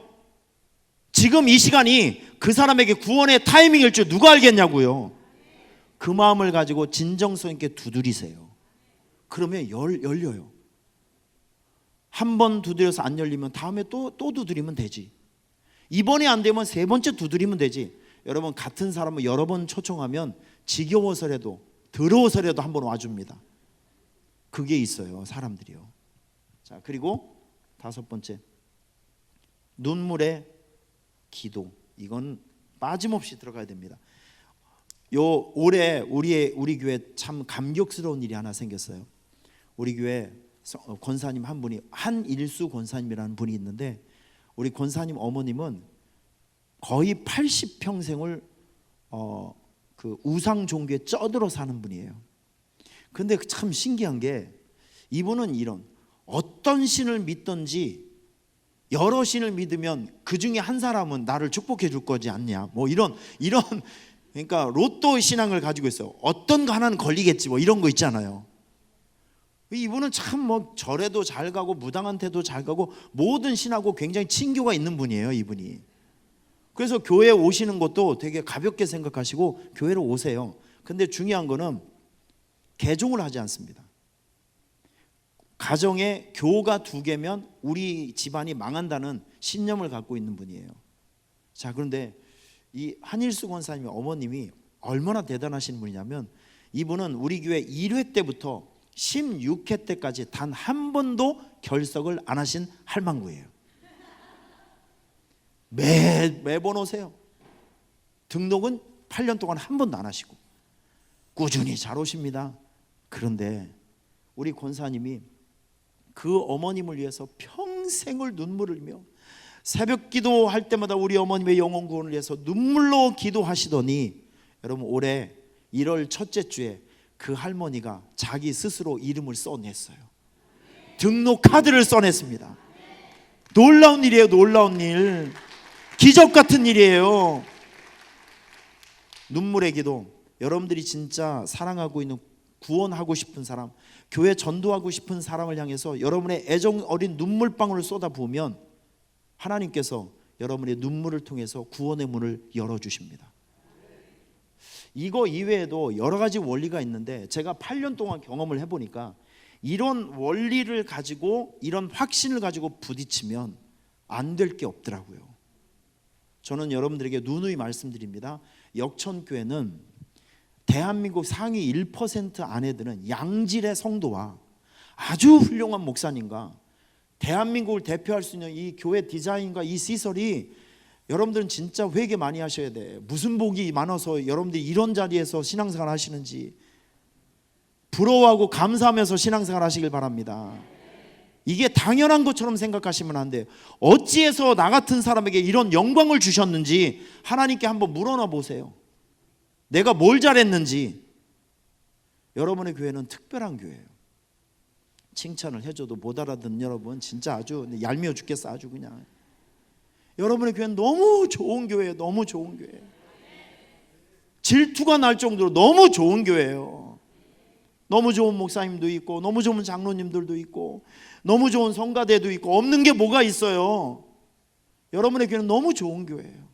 지금 이 시간이 그 사람에게 구원의 타이밍일 줄 누가 알겠냐고요. 그 마음을 가지고 진정성 있게 두드리세요. 그러면 열려요. 한 번 두드려서 안 열리면 다음에 또 두드리면 되지. 이번에 안 되면 세 번째 두드리면 되지. 여러분 같은 사람을 여러 번 초청하면 지겨워서라도 더러워서라도 한 번 와줍니다. 그게 있어요, 사람들이요. 자, 그리고 다섯 번째, 눈물의 기도. 이건 빠짐없이 들어가야 됩니다. 올해 우리 교회 참 감격스러운 일이 하나 생겼어요. 우리 교회 권사님 한 분이, 한일수 권사님이라는 분이 있는데, 우리 권사님 어머님은 거의 80평생을 그 우상 종교에 쩌들어 사는 분이에요. 근데 참 신기한 게, 이분은 이런, 어떤 신을 믿든지 여러 신을 믿으면 그 중에 한 사람은 나를 축복해 줄 거지 않냐, 뭐 이런 그러니까 로또 신앙을 가지고 있어요. 어떤 거 하나는 걸리겠지, 뭐 이런 거 있잖아요. 이분은 참 뭐 절에도 잘 가고 무당한테도 잘 가고 모든 신하고 굉장히 친교가 있는 분이에요, 이분이. 그래서 교회에 오시는 것도 되게 가볍게 생각하시고 교회로 오세요. 근데 중요한 거는 개종을 하지 않습니다. 가정에 교가 2개면 우리 집안이 망한다는 신념을 갖고 있는 분이에요. 자, 그런데 이 한일수 권사님의 어머님이 얼마나 대단하신 분이냐면, 이분은 우리 교회 1회 때부터 16회 때까지 단 한 번도 결석을 안 하신 할망구예요. 매번 오세요. 등록은 8년 동안 한 번도 안 하시고 꾸준히 잘 오십니다. 그런데 우리 권사님이 그 어머님을 위해서 평생을 눈물을 흘리며 새벽 기도할 때마다 우리 어머님의 영혼 구원을 위해서 눈물로 기도하시더니, 여러분 올해 1월 첫째 주에 그 할머니가 자기 스스로 이름을 써냈어요. 등록 카드를 써냈습니다. 놀라운 일이에요. 놀라운 일. 기적 같은 일이에요. 눈물의 기도. 여러분들이 진짜 사랑하고 있는, 구원하고 싶은 사람, 교회 전도하고 싶은 사람을 향해서 여러분의 애정 어린 눈물방울을 쏟아부으면 하나님께서 여러분의 눈물을 통해서 구원의 문을 열어주십니다. 이거 이외에도 여러 가지 원리가 있는데, 제가 8년 동안 경험을 해보니까 이런 원리를 가지고, 이런 확신을 가지고 부딪히면 안 될 게 없더라고요. 저는 여러분들에게 누누이 말씀드립니다. 역천교회는 대한민국 상위 1% 안에 드는 양질의 성도와 아주 훌륭한 목사님과 대한민국을 대표할 수 있는 이 교회 디자인과 이 시설이, 여러분들은 진짜 회개 많이 하셔야 돼. 무슨 복이 많아서 여러분들이 이런 자리에서 신앙생활 하시는지 부러워하고 감사하면서 신앙생활 하시길 바랍니다. 이게 당연한 것처럼 생각하시면 안 돼요. 어찌해서 나 같은 사람에게 이런 영광을 주셨는지 하나님께 한번 물어나 보세요. 내가 뭘 잘했는지. 여러분의 교회는 특별한 교회예요. 칭찬을 해줘도 못 알아듣는 여러분 진짜 아주 얄미워 죽겠어. 아주 그냥. 여러분의 교회는 너무 좋은 교회예요. 너무 좋은 교회예요. 질투가 날 정도로 너무 좋은 교회예요. 너무 좋은 목사님도 있고, 너무 좋은 장로님들도 있고, 너무 좋은 성가대도 있고, 없는 게 뭐가 있어요. 여러분의 교회는 너무 좋은 교회예요.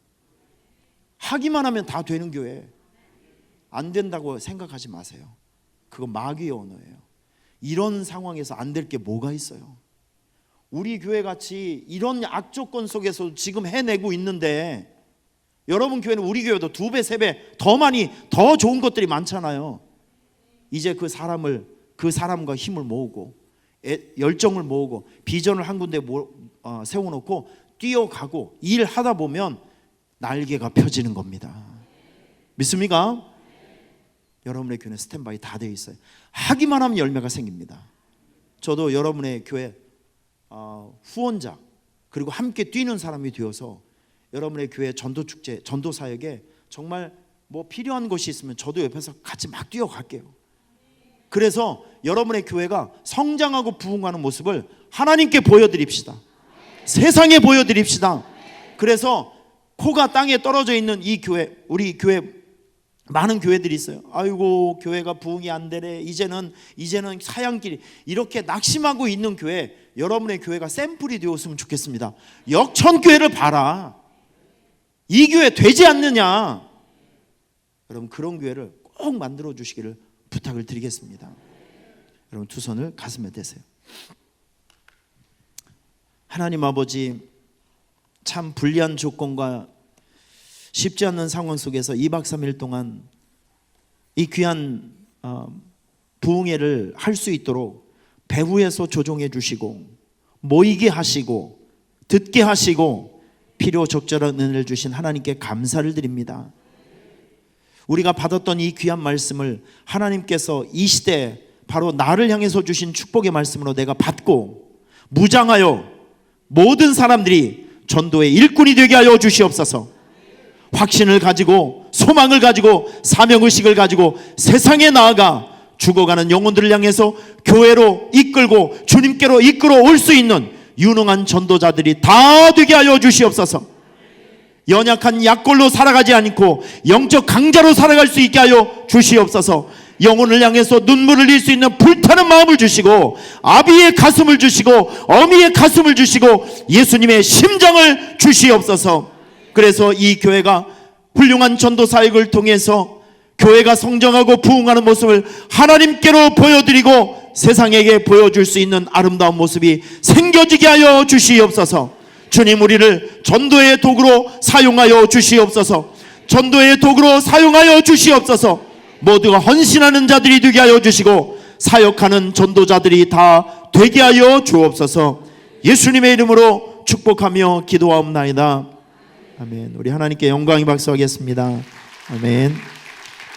하기만 하면 다 되는 교회. 안 된다고 생각하지 마세요. 그거 마귀의 언어예요. 이런 상황에서 안 될 게 뭐가 있어요. 우리 교회 같이 이런 악조건 속에서 지금 해내고 있는데, 여러분 교회는 우리 교회도 2배, 3배 더 많이, 더 좋은 것들이 많잖아요. 이제 그 사람과 힘을 모으고 열정을 모으고 비전을 한 군데 세워놓고 뛰어가고 일하다 보면 날개가 펴지는 겁니다. 믿습니까? 여러분의 교회는 스탠바이 다 되어 있어요. 하기만 하면 열매가 생깁니다. 저도 여러분의 교회 후원자 그리고 함께 뛰는 사람이 되어서 여러분의 교회 전도축제, 전도사역에 정말 뭐 필요한 것이 있으면 저도 옆에서 같이 막 뛰어갈게요. 그래서 여러분의 교회가 성장하고 부흥하는 모습을 하나님께 보여드립시다. 세상에 보여드립시다. 그래서 코가 땅에 떨어져 있는 이 교회, 우리 교회 많은 교회들이 있어요. 아이고 교회가 부흥이 안 되네, 이제는 사양길이, 이렇게 낙심하고 있는 교회, 여러분의 교회가 샘플이 되었으면 좋겠습니다. 역천교회를 봐라. 이 교회 되지 않느냐? 여러분 그런 교회를 꼭 만들어 주시기를 부탁을 드리겠습니다. 여러분 두 손을 가슴에 대세요. 하나님 아버지, 참 불리한 조건과 쉽지 않는 상황 속에서 2박 3일 동안 이 귀한 부흥회를 할 수 있도록 배후에서 조종해 주시고 모이게 하시고 듣게 하시고 필요 적절한 은혜를 주신 하나님께 감사를 드립니다. 우리가 받았던 이 귀한 말씀을 하나님께서 이 시대에 바로 나를 향해서 주신 축복의 말씀으로 내가 받고 무장하여 모든 사람들이 전도의 일꾼이 되게 하여 주시옵소서. 확신을 가지고 소망을 가지고 사명의식을 가지고 세상에 나아가 죽어가는 영혼들을 향해서 교회로 이끌고 주님께로 이끌어 올 수 있는 유능한 전도자들이 다 되게 하여 주시옵소서. 연약한 약골로 살아가지 않고 영적 강자로 살아갈 수 있게 하여 주시옵소서. 영혼을 향해서 눈물을 흘릴 수 있는 불타는 마음을 주시고 아비의 가슴을 주시고 어미의 가슴을 주시고 예수님의 심장을 주시옵소서. 그래서 이 교회가 훌륭한 전도 사역을 통해서 교회가 성장하고 부흥하는 모습을 하나님께로 보여드리고 세상에게 보여줄 수 있는 아름다운 모습이 생겨지게 하여 주시옵소서. 주님, 우리를 전도의 도구로 사용하여 주시옵소서. 전도의 도구로 사용하여 주시옵소서. 모두가 헌신하는 자들이 되게 하여 주시고 사역하는 전도자들이 다 되게 하여 주옵소서. 예수님의 이름으로 축복하며 기도하옵나이다. 아멘. 우리 하나님께 영광이 박수하겠습니다. 아멘.